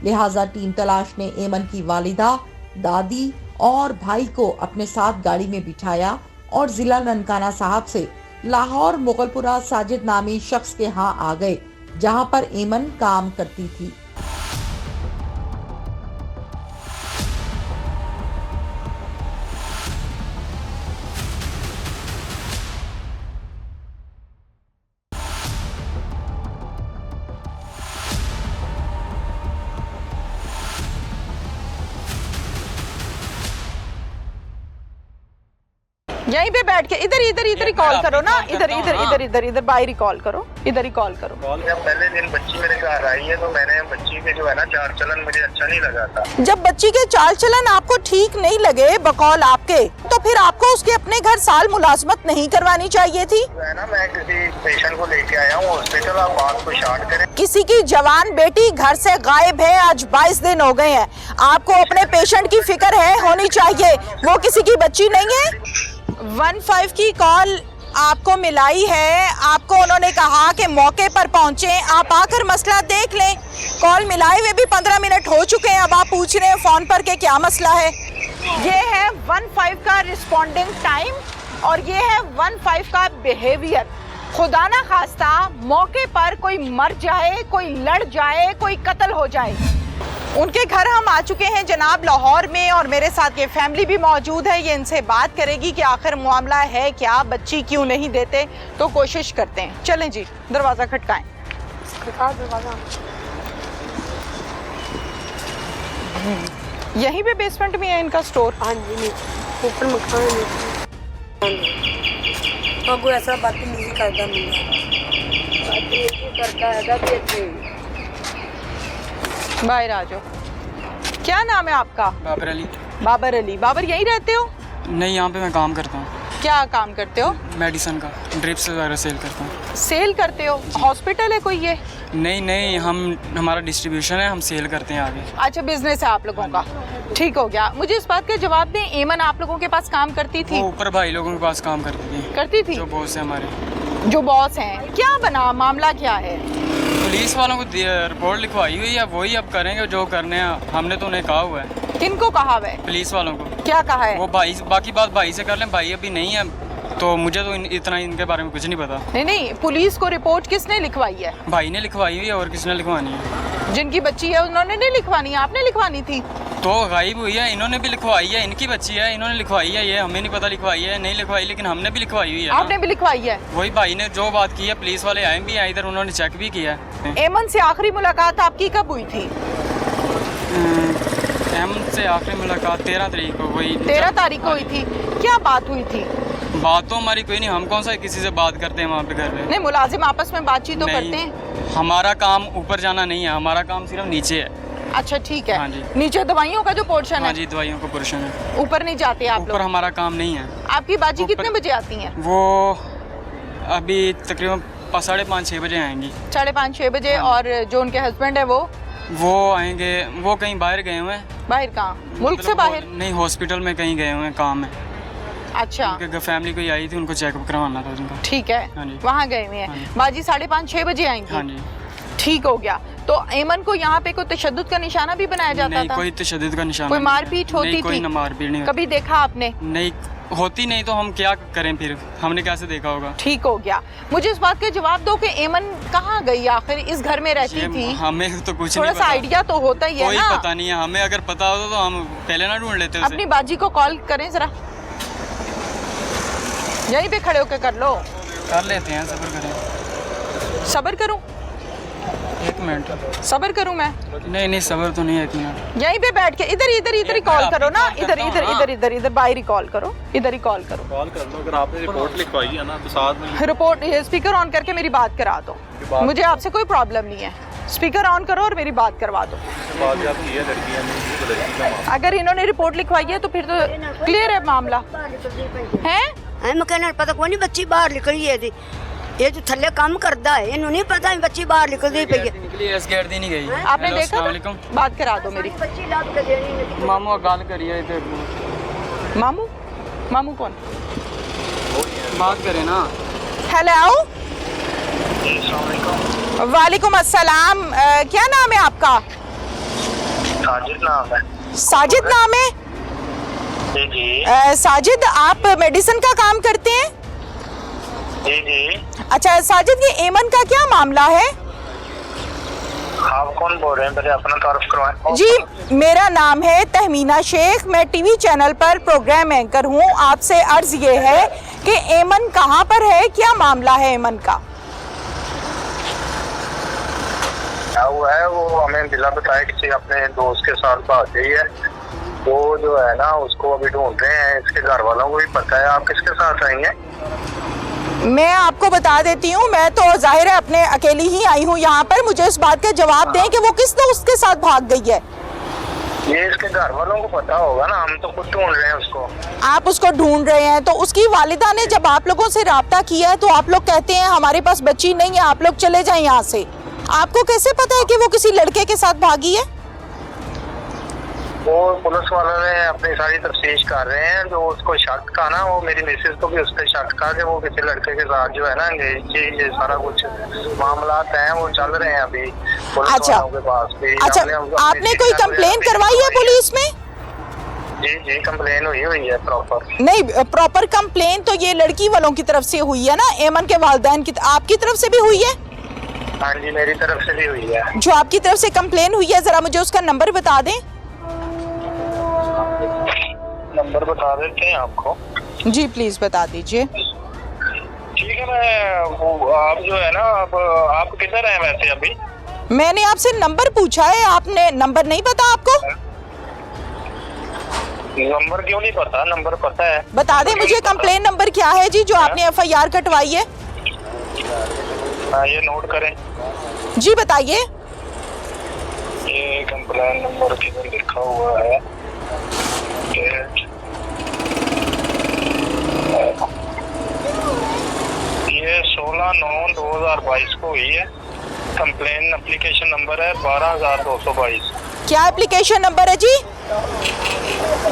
लिहाजा टीम तलाश ने एमन की वालिदा, दादी और भाई को अपने साथ गाड़ी में बिठाया और जिला ननकाना साहब से लाहौर मुगलपुरा साजिद नामी शख्स के यहाँ आ गए, जहाँ पर एमन काम करती थी। यहीं पे बैठ के इधर इधर इधर ही कॉल करो ना, इधर इधर इधर इधर इधर बाहर ही कॉल करो, इधर ही कॉल करो। जब पहले दिन बच्ची मेरे घर आई है तो मैंने बच्ची के जो है ना चाल चलन मुझे अच्छा नहीं लगा था। जब बच्ची के चाल चलन आपको ठीक नहीं लगे बकौल आपके, तो फिर आपको उसके अपने घर साल मुलाजमत नहीं करवानी चाहिए थी। जो है ना, मैं किसी पेशेंट को लेके आया हूँ हॉस्पिटल, आप बात को शार्ट करें। किसी की जवान बेटी घर से गायब है, आज 22 दिन हो गए हैं। आपको अपने पेशेंट की फिक्र है, होनी चाहिए, वो किसी की बच्ची नहीं है। 15 की कॉल आपको मिलाई है, आपको उन्होंने कहा कि मौके पर पहुंचे, आप आकर मसला देख लें। कॉल मिलाए हुए भी 15 मिनट हो चुके हैं, अब आप पूछ रहे हैं फोन पर कि क्या मसला है। ये है 15 का रिस्पॉन्डिंग टाइम और ये है 15 का बिहेवियर। खुदा ना खास्ता मौके पर कोई मर जाए, कोई लड़ जाए, कोई कत्ल हो जाए। उनके घर हम आ चुके हैं जनाब लाहौर में, और मेरे साथ ये फैमिली भी मौजूद है। ये इनसे बात करेगी कि आखिर मामला है क्या, बच्ची क्यों नहीं देते, तो कोशिश करते हैं। चलें जी, दरवाज़ा खटकाएं। यहीं पे बेसमेंट में है इनका स्टोर? हाँ जी, ऊपर मकान है। वो ऐसा बदतमीजी करता नहीं है। बाहर आ जाओ। क्या नाम है आपका? बाबर अली। बाबर अली। बाबर यहीं रहते हो? नहीं, यहाँ पे मैं काम करता हूँ। क्या काम करते हो? मेडिसिन का, ड्रिप्स वगैरह सेल करता हूँ। सेल करते हो? हॉस्पिटल है कोई ये? नहीं, हमारा डिस्ट्रीब्यूशन है, हम सेल करते हैं आगे। अच्छा, बिजनेस है आप लोगों का, ठीक हो गया। मुझे इस बात का जवाब दें, एमन आप लोगों के पास काम करती थी? वो ऊपर भाई लोगों के पास काम करती थी, जो बॉस है हमारे। जो बॉस हैं, क्या बना, मामला क्या है? पुलिस वालों को रिपोर्ट लिखवाई हुई है, वही अब करेंगे जो करने हैं। हमने तो उन्हें कहा हुआ है। किनको कहा हुआ है? पुलिस वालों को। क्या कहा है? वो भाई, बाकी बात भाई से कर लें, भाई अभी नहीं है तो मुझे तो इतना इनके बारे में कुछ नहीं पता। नहीं, पुलिस को रिपोर्ट किसने लिखवाई है? भाई ने लिखवाई हुई है, और किसने लिखवानी है? जिनकी बच्ची है उन्होंने नहीं लिखवानी है, आपने लिखवानी थी। तो गायब हुई है, इन्होंने भी लिखवाई है, इनकी बच्ची है, इन्होंने लिखवाई है। ये हमें नहीं पता लिखवाई है नहीं लिखवाई, लेकिन हमने भी लिखवाई हुई है। आपने भी लिखवाई है? वही भाई ने जो बात की है, पुलिस वाले आए भी हैं इधर, उन्होंने चेक भी किया है। एमन से आखिरी मुलाकात आपकी कब हुई थी? एमन से आखिरी मुलाकात 13 तारीख को हुई। 13 तारीख को हुई थी। क्या बात हुई थी? बात तो हमारी कोई नहीं, हम कौन सा किसी से बात करते हैं वहाँ पे घर पे? नहीं, मुलाजिम आपस में बातचीत तो करते हैं। हमारा काम ऊपर जाना नहीं है, हमारा काम सिर्फ नीचे है। अच्छा, ठीक है। हाँ जी। नीचे दवाइयों का जो पोर्शन है? हाँ जी, दवाइयों का पोर्शन है। ऊपर नहीं जाते आप लोग? ऊपर हमारा काम नहीं है। आपकी बाजी कितने बजे आती हैं? वो अभी तकरीबन 5:30-6 बजे आएंगी। 5:30-6 बजे। और जो उनके हस्बैंड है वो आएंगे, वो कहीं बाहर गए हुए हैं। बाहर कहाँ? मुल्क से बाहर? नहीं, हॉस्पिटल में कहीं गए हुए हैं, काम है। अच्छा, उनके फैमिली कोई आई थी, उनको चेकअप करवाना था उनका। ठीक है। हाँ जी। वहाँ गए हुए हैं। बाजी 5:30-6 बजे आएंगी? हाँ जी। ठीक हो गया। तो एमन को यहाँ पे कोई तशद्दुद का निशाना भी बनाया जाता नहीं, था? कोई तशद्दुद का निशान कोई नहीं मारपीट है। होती नहीं, कोई थी? ना मारपीट नहीं कभी देखा आपने? नहीं होती, नहीं तो हम क्या करें फिर, हमने कैसे देखा होगा। ठीक हो गया। मुझे इस बात का जवाब दो कि एमन कहाँ गई आखिर? इस घर में रहती ये थी? हमें तो कुछ थोड़ा नहीं सा पता। आइडिया तो होता ही है कोई ना। पता नहीं है हमें, अगर पता होता तो हम पहले ना ढूंढ लेते अपनी उसे। बाजी को कॉल करें जरा, यहीं पे खड़े होकर कर लो। कर लेते हैं, सब्र करें। सब्र करूं? 1 मिनट। सब्र करूं मैं? नहीं सब्र तो नहीं है 1 मिनट। यहीं पे बैठ के इधर ही कॉल करो ना। इधर बाहर ही कॉल करो, इधर ही कॉल करो। कॉल कर लो। अगर आपने रिपोर्ट लिखवाई है ना तो साथ में रिपोर्ट स्पीकर ऑन करके मेरी बात करा दो। मुझे आपसे कोई प्रॉब्लम नहीं है, स्पीकर ऑन करो और मेरी बात करवा दो। बात आप की है लड़की है नहीं, तो लड़की का मामला। अगर इन्होंने रिपोर्ट लिखवाई है तो फिर तो क्लियर है मामला है। मैं कहना पता कोई नहीं बच्ची बाहर निकली है दी। ये जो थल्ले काम करता है इन्हों नहीं पता बच्ची बाहर निकलती पई है। निकली है, इस गेट दी नहीं गई। आपने हेलो, देखा अस्सलाम था? वालेकुम। बात करा दो मेरी। बच्ची लाभ के देनी नहीं। मामू गाल करिए इधर। मामू कौन? बात करें ना। हेलो, वालेकुम अस्सलाम। क्या नाम है आपका? साजिद नाम है। साजिद नाम है? जी जी साजिद, आप मेडिसिन का काम करते हैं? जी जी। अच्छा साजिद, ये एमन का क्या मामला है? आप कौन बोल रहे हैं? पहले अपना तारुफ करवाएं। जी, मेरा नाम है तहमीना शेख, मैं टीवी चैनल पर प्रोग्राम एंकर हूँ। आपसे अर्ज ये है कि एमन कहाँ पर है, क्या मामला है एमन का? क्या हुआ है, वो हमें बिला बताया किसी अपने दोस्त के साथ भाग गई है। वो जो है ना उसको अभी ढूंढ रहे हैं, इसके घर वालों को भी पता है। आप किसके साथ आई हैं? मैं आपको बता देती हूँ, मैं तो जाहिर है अपने अकेली ही आई हूँ यहाँ पर। मुझे इस बात का जवाब दें कि वो किस दोस्त के साथ भाग गई है। ये इसके घर वालों को पता होगा ना, हम तो खुद ढूंढ रहे हैं उसको। आप उसको ढूंढ रहे हैं तो उसकी वालिदा ने जब आप लोगों से राब्ता किया है तो आप लोग कहते हैं हमारे पास बच्ची नहीं है, आप लोग चले जाएं यहाँ से। आपको कैसे पता है कि वो किसी लड़के के साथ भागी है? वो पुलिस वालों ने अपनी सारी तफ्तीश कर रहे हैं। जो उसको शक था ना, वो मेरी मिसेज को भी उस पर शक था कि वो किसी लड़के के साथ जो है ना ये सारा कुछ मामला हैं वो चल रहे हैं अभी पुलिस अच्छा। वालों के पास भी। अच्छा, आपने कोई कंप्लेन करवाई है पुलिस में? जी कंप्लेन हुई है प्रॉपर। नहीं, प्रॉपर कंप्लेन तो ये लड़की वालों की तरफ से हुई है ना, एमन के वालिदैन की। आपकी तरफ से भी हुई है? हाँ जी, मेरी तरफ से भी हुई है। जो आपकी तरफ से कंप्लेन हुई है, जरा मुझे उसका नंबर बता दें। नंबर बता देते हैं आपको। जी प्लीज बता दीजिए। ठीक है, आप जो है ना, आप किधर हैं वैसे अभी? मैंने आपसे नंबर पूछा है, आपने नंबर नहीं पता आपको? नंबर क्यों नहीं पता? नंबर पता है। बता दें मुझे कंप्लेन नंबर क्या है जी जो आपने एफआईआर कटवाई है? हाँ, ये नोट करें। जी बताइए। ये कंप्लेन नंबर किधर लिखा हुआ है? ये 16/9/2022 को हुई है। कंप्लेन एप्लीकेशन नंबर है 12,222। क्या एप्लीकेशन नंबर है जी?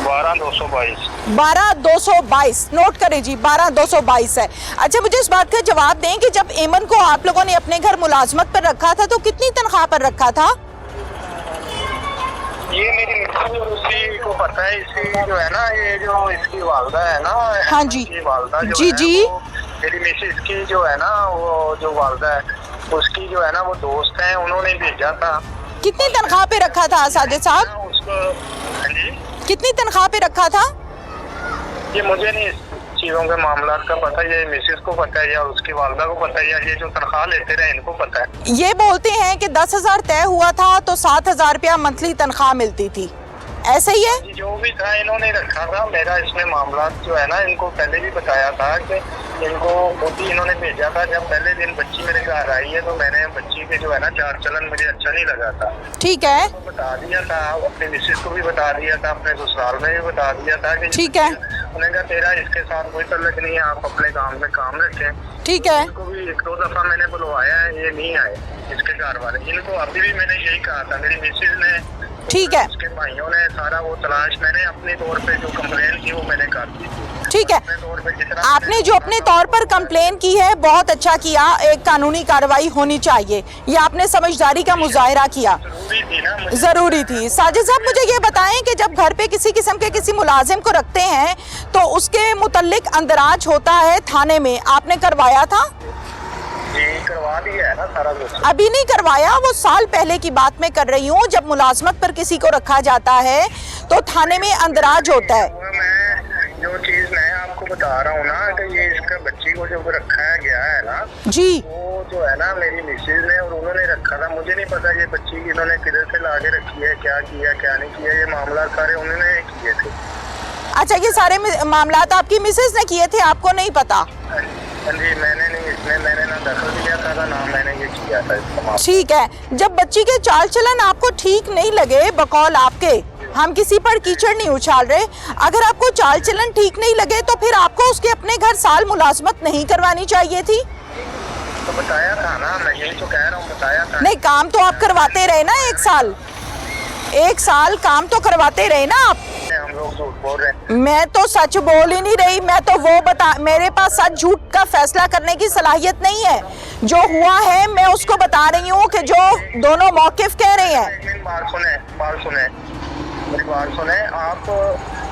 12,222। 12,222 नोट करें जी, 12,222 है। अच्छा, मुझे इस बात का जवाब दें कि जब एमन को आप लोगों ने अपने घर मुलाजमत पर रखा था तो कितनी तनख्वाह पर रखा था? ये मेरी मिसेज और उसी को पता है। इसी जो है ना, ये जो इसकी वालदा है ना, हाँ जी। इसकी वालदा जो जी है, जी। वो मेरी मिसेज की जो है ना, वो जो वालदा है उसकी जो है ना वो दोस्त है, उन्होंने भेजा था। कितनी तनख्वाह पे रखा था साजिद साहब? उसको। हाँ जी, कितनी तनख्वाह पे रखा था? ये मुझे नहीं इस चीजों के मामला का पता, ये मिसेज को पता है या उसकी वालदा को पता है या ये जो तनख्वाह लेते रहे इनको पता है। ये बोलते हैं कि 10,000 तय हुआ था तो 7,000 रुपया मंथली तनख्वाह मिलती थी, ऐसे ही है? जो भी था इन्होंने रखा था। मेरा इसमें मामला जो है ना, इनको पहले भी बताया था कि इनको खुद ही इन्होंने भेजा था। जब पहले दिन बच्ची मेरे घर आई है तो मैंने बच्ची के जो है ना चाल चलन मुझे अच्छा नहीं लगा था। ठीक है, तो बता दिया था, अपने मिसेज को भी बता दिया था, अपने ससुराल में भी बता दिया था कि ठीक है। उन्होंने कहा तेरा इसके साथ कोई तल्लक नहीं है, आप अपने काम में काम रखें। ठीक है। इनको भी 1-2 दफा मैंने बुलवाया है, ये नहीं आए इसके घर वाले। इनको अभी भी मैंने यही कहा था, मेरी मिसेज ने, ठीक है। उसके भाइयों ने सारा वो तलाश, मैंने अपने तौर पे जो कंप्लेन की वो मैंने कर दी। ठीक है, अपने तौर पे जितना आपने जो अपने तौर पर कंप्लेन की है बहुत अच्छा किया, एक कानूनी कार्रवाई होनी चाहिए, ये आपने समझदारी का मुजाहरा किया, जरूरी थी ना मुझे। जरूरी थी। साजिद साहब मुझे ये बताएं कि जब घर पे किसी किस्म के किसी मुलाजिम को रखते हैं तो उसके मुतल्लिक अंदराज होता है थाने में, आपने करवाया था? जी करवा दिया है ना सारा कुछ। अभी नहीं करवाया, वो साल पहले की बात मैं कर रही हूँ। जब मुलाजमत पर किसी को रखा जाता है तो थाने में अंदराज होता है। वो मैं जो चीज मैं आपको बता रहा हूँ ना कि ये इसका बच्ची को जब रखा गया है ना, जी वो जो है ना मेरी मिसेज ने और उन्होंने रखा था, मुझे नहीं पता ये बच्ची इन्होंने किधर से ला के रखी है, क्या किया क्या नहीं किया, ये मामला सारे उन्होंने किए थे। अच्छा, ये सारे मामलात आपकी मिसेज ने किए थे, आपको नहीं पता? जी मैंने नहीं, इसमें मैंने ना दखल दिया था ना मैंने ये किया था इसका मामला। ठीक है, जब बच्ची के चाल चलन आपको ठीक नहीं लगे, बकौल आपके, हम किसी पर कीचड़ नहीं उछाल रहे, अगर आपको चाल चलन ठीक नहीं लगे तो फिर आपको उसके अपने घर साल मुलाजमत नहीं करवानी चाहिए थी? तो बताया था ना, मैं यही तो कह रहा हूँ, बताया था। नहीं, काम तो आप करवाते रहे ना, एक साल काम तो करवाते रहे ना आप। हम लोग झूठ बोल रहे हैं। मैं तो सच बोल ही नहीं रही, मैं तो वो बता, मेरे पास सच झूठ का फैसला करने की सलाहियत नहीं है। जो हुआ है मैं उसको बता रही हूँ कि जो दोनों मौकिफ कह रहे हैं। एक मिनट बात सुने मेरी बात सुने। आप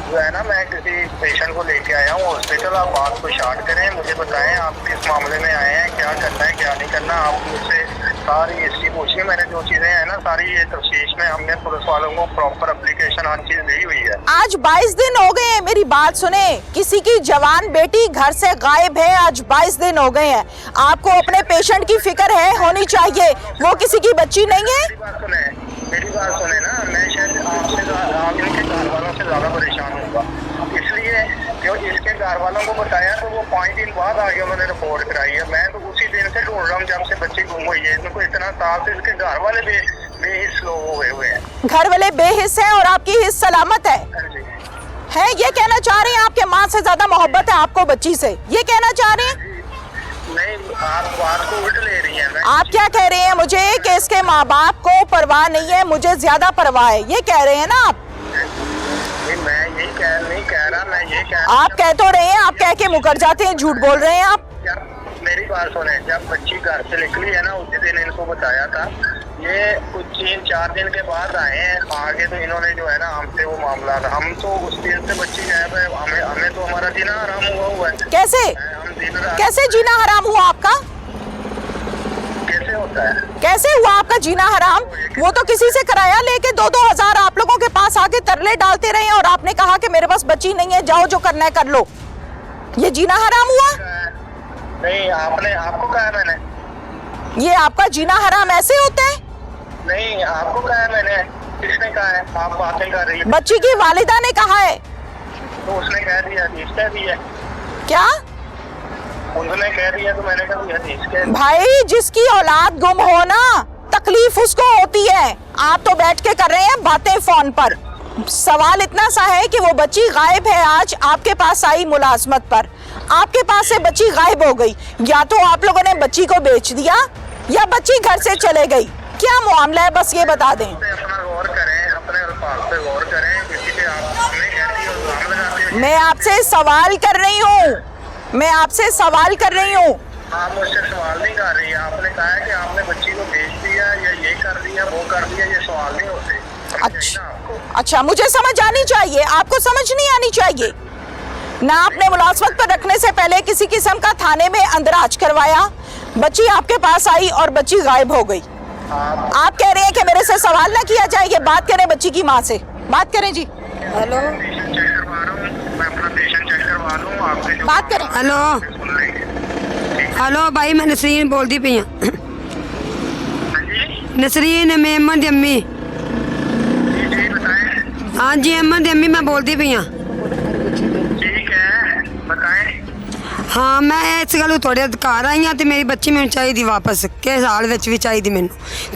जो है ना, मैं किसी पेशेंट को लेके आया हूँ हॉस्पिटल, आप बात को शार्ट करें, मुझे बताएं आप किस मामले में आए हैं, क्या करना है क्या नहीं करना। आप मुझसे सारी हिस्ट्री पूछिए, मैंने जो चीजें हैं ना सारी ये तफ्तीश में हमने पुलिस वालों को प्रॉपर एप्लीकेशन हर चीज दी हुई है। आज 22 दिन हो गए हैं, मेरी बात सुने, किसी की जवान बेटी घर से गायब है, आज 22 दिन हो गए हैं। आपको अपने पेशेंट की फिक्र है, होनी चाहिए, वो किसी की बच्ची नहीं है। मेरी बात सुने ना, मैं शायद आपसे आप इनके घर वालों से ज्यादा परेशान हूँगा, इसलिए जो इसके घर वालों को बताया तो वो 5 दिन बाद आगे उन्होंने रिपोर्ट कराई है। मैं तो उसी दिन से ढूंढ रहा हूँ जब से बच्ची गुम हुई है। इनको इतना साल से इसके घर वाले बेहिस लोग हुए हैं। घर वाले बेहिस हैं और आपकी हिस्स सलामत है? हाँ जी। है, ये कहना चाह रहे हैं आपके माँ से ज्यादा मोहब्बत है आपको बच्ची से, ये कहना चाह रहे हैं? नहीं, आप बात को उल्ट ले रही हैं। आप क्या कह रहे हैं मुझे कि इसके माँ बाप को परवाह नहीं है, मुझे ज्यादा परवाह है, ये कह रहे हैं ना आप? मैं यही नहीं कह रहा, मैं ये कह आप कह तो रहे हैं, आप कह के मुकर जाते हैं, झूठ बोल रहे हैं आप। मेरी बात सुने, जब बच्ची घर से निकली है ना उसी दिन इनको बताया था। ये कुछ 3-4 दिन के बाद आए हैं, आगे तो इन्होंने जो है ना हमसे वो मामला, हम तो उस दिन से बच्ची गायब है, हमें तो हमारा जीना हराम हुआ है। कैसे कैसे जीना हराम हुआ आपका? कैसे होता है? कैसे हुआ आपका जीना हराम? वो तो किसी से किराया लेके 2-2 हजार आप लोगों के पास आके तरले डालते रहे और आपने कहा कि मेरे पास बच्ची नहीं है, जाओ जो करना है कर लो, ये जीना हराम हुआ? नहीं, आपको कहा मैंने, ये आपका जीना हराम ऐसे होता है? नहीं, आपको कहा है मैंने, किसने कहा है? आप बातें कर रही है। बच्ची की वालिदा ने कहा है। तो उसने कह दिया, हदीस कह दी है। क्या? उन्होंने कह दिया तो मैंने कहा हदीस कह दी। भाई, जिसकी औलाद गुम हो ना, तकलीफ उसको होती है। आप तो बैठ के कर रहे हैं बातें फोन पर। सवाल इतना सा है कि वो बच्ची गायब है, आज आपके पास आई मुलाजमत पर, आपके पास से बच्ची गायब हो गई। या तो आप लोगों ने बच्ची को बेच दिया या बच्ची घर से चले गई, क्या मामला है बस ये बता दें। अपना गौर करें, अपने अल्फाज पे गौर करें, किसी पे आप हमें कहती हो इल्जाम लगाते हो। मैं आपसे सवाल कर रही हूँ, मैं आपसे सवाल कर रही हूँ। आप मुझसे सवाल नहीं कर रही, आपने कहा है कि आपने बच्ची को बेच दिया या ये कर दिया वो कर दिया, ये सवाल नहीं होते। अच्छा, मुझे समझ आनी चाहिए, आपको समझ नहीं आनी चाहिए ना। आपने मुलाजमत पर रखने से पहले किसी किस्म का थाने में अंदराज करवाया, बच्ची आपके पास आई और बच्ची गायब हो गई। आप कह रहे हैं कि मेरे से सवाल ना किया जाए, ये बात करें बच्ची की माँ से, बात करें जी। हेलो, मैं अपना पेशेंट चेक करवा लूं, आपसे बात करें। हेलो भाई, मैं नसरीन बोलती पई हूँ। नसरीन मेमन दी अम्मी। हाँ जी, अम्मा दी अम्मी मैं बोलती पई हूँ। ठीक है, बताएं। हाँ, मैं इस गल थोड़े घर आई हाँ, तो मेरी बच्ची मैंने चाहिए वापस, किस हाल विच भी चाहिए मैनू,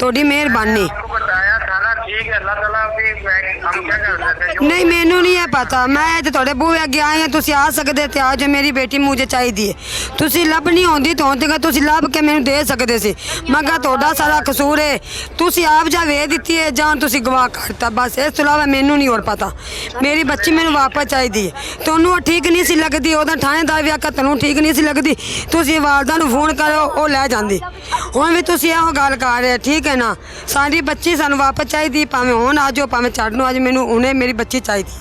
थोड़ी मेहरबानी। आपको बताया था ना, ठीक है, अल्लाह ताला भी हम क्या कर सकते हैं? ਨਹੀਂ ਮੈਨੂੰ ਨਹੀਂ ਇਹ ਪਤਾ, ਮੈਂ ਤੇ ਤੁਹਾਡੇ ਬੂਹੇ ਅੱਗੇ ਆਏ ਹਾਂ, ਤੁਸੀਂ ਆ ਸਕਦੇ ਤੇ ਆ ਜਾਓ, ਮੇਰੀ ਬੇਟੀ ਮੁਝੇ ਚਾਹੀਦੀ ਹੈ। ਤੁਸੀਂ ਲੱਭ ਨਹੀਂ ਆਉਂਦੀ ਤਾਂ ਹੁਣ ਤੱਕ ਤੁਸੀਂ ਲੱਭ ਕੇ ਮੈਨੂੰ ਦੇ ਸਕਦੇ ਸੀ। ਮੈਂ ਕਿਹਾ ਤੁਹਾਡਾ ਸਾਰਾ ਕਸੂਰ ਹੈ, ਤੁਸੀਂ ਆਪ ਜਾ ਵੇ ਦਿੱਤੀ ਹੈ ਜਾਂ ਤੁਸੀਂ ਗਵਾਹ ਕਰਤਾ, ਬਸ ਇਸ ਤੋਂ ਇਲਾਵਾ ਮੈਨੂੰ ਨਹੀਂ ਹੋਰ ਪਤਾ। ਮੇਰੀ ਬੱਚੀ ਮੈਨੂੰ ਵਾਪਸ ਚਾਹੀਦੀ ਹੈ। ਤੁਹਾਨੂੰ ਉਹ ਠੀਕ ਨਹੀਂ ਸੀ ਲੱਗਦੀ, ਉਹਦਾ ਥਾਣੇਦਾਰ ਵੀ ਆਖਿਆ ਤੁਹਾਨੂੰ ਠੀਕ ਨਹੀਂ ਸੀ ਲੱਗਦੀ, ਤੁਸੀਂ ਵਾਲਦਾ ਨੂੰ ਫੋਨ ਕਰੋ, ਉਹ ਲੈ ਜਾਂਦੀ। ਹੁਣ ਵੀ ਤੁਸੀਂ ਇਹੋ ਗੱਲ ਕਰ ਰਹੇ, ਠੀਕ ਹੈ ਨਾ? ਸਾਡੀ ਬੱਚੀ ਸਾਨੂੰ ਵਾਪਸ ਚਾਹੀਦੀ, ਭਾਵੇਂ ਹੁਣ ਆ ਜਾਓ ਭਾਵੇਂ ਛੱਡ ਨੂੰ ਅੱਜ, ਮੈਨੂੰ ਹੁਣੇ ਮੇਰੀ ਬੱਚੀ ਚਾਹੀਦੀ।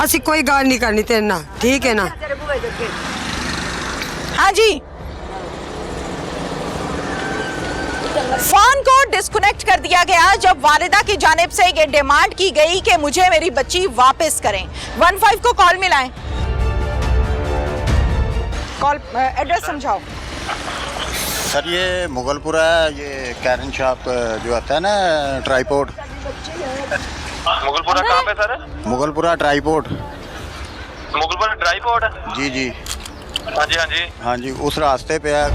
ਅਸੀਂ ਕੋਈ ਗੱਲ ਨਹੀਂ ਕਰਨੀ ਤੇਰੇ ਨਾਲ, ਠੀਕ है ना? हाँ जी, फोन को डिस्कनेक्ट कर दिया गया जब वालिदा की जानिब से ये डिमांड की गई कि मुझे मेरी बच्ची वापस करें। 15 को कॉल मिलाएं। कॉल एड्रेस समझाओ। सर ये मुगलपुरा है, ये कैरन शॉप जो आता है ना, ट्राईपोर्ट। मुगलपुरा कहाँ पे सर? मुगलपुरा ट्राईपोर्ट। मुगलपुरा ट्राईपोर्ट? जी जी हाँ जी, हाँ जी, हाँ जी, उस रास्ते पे है।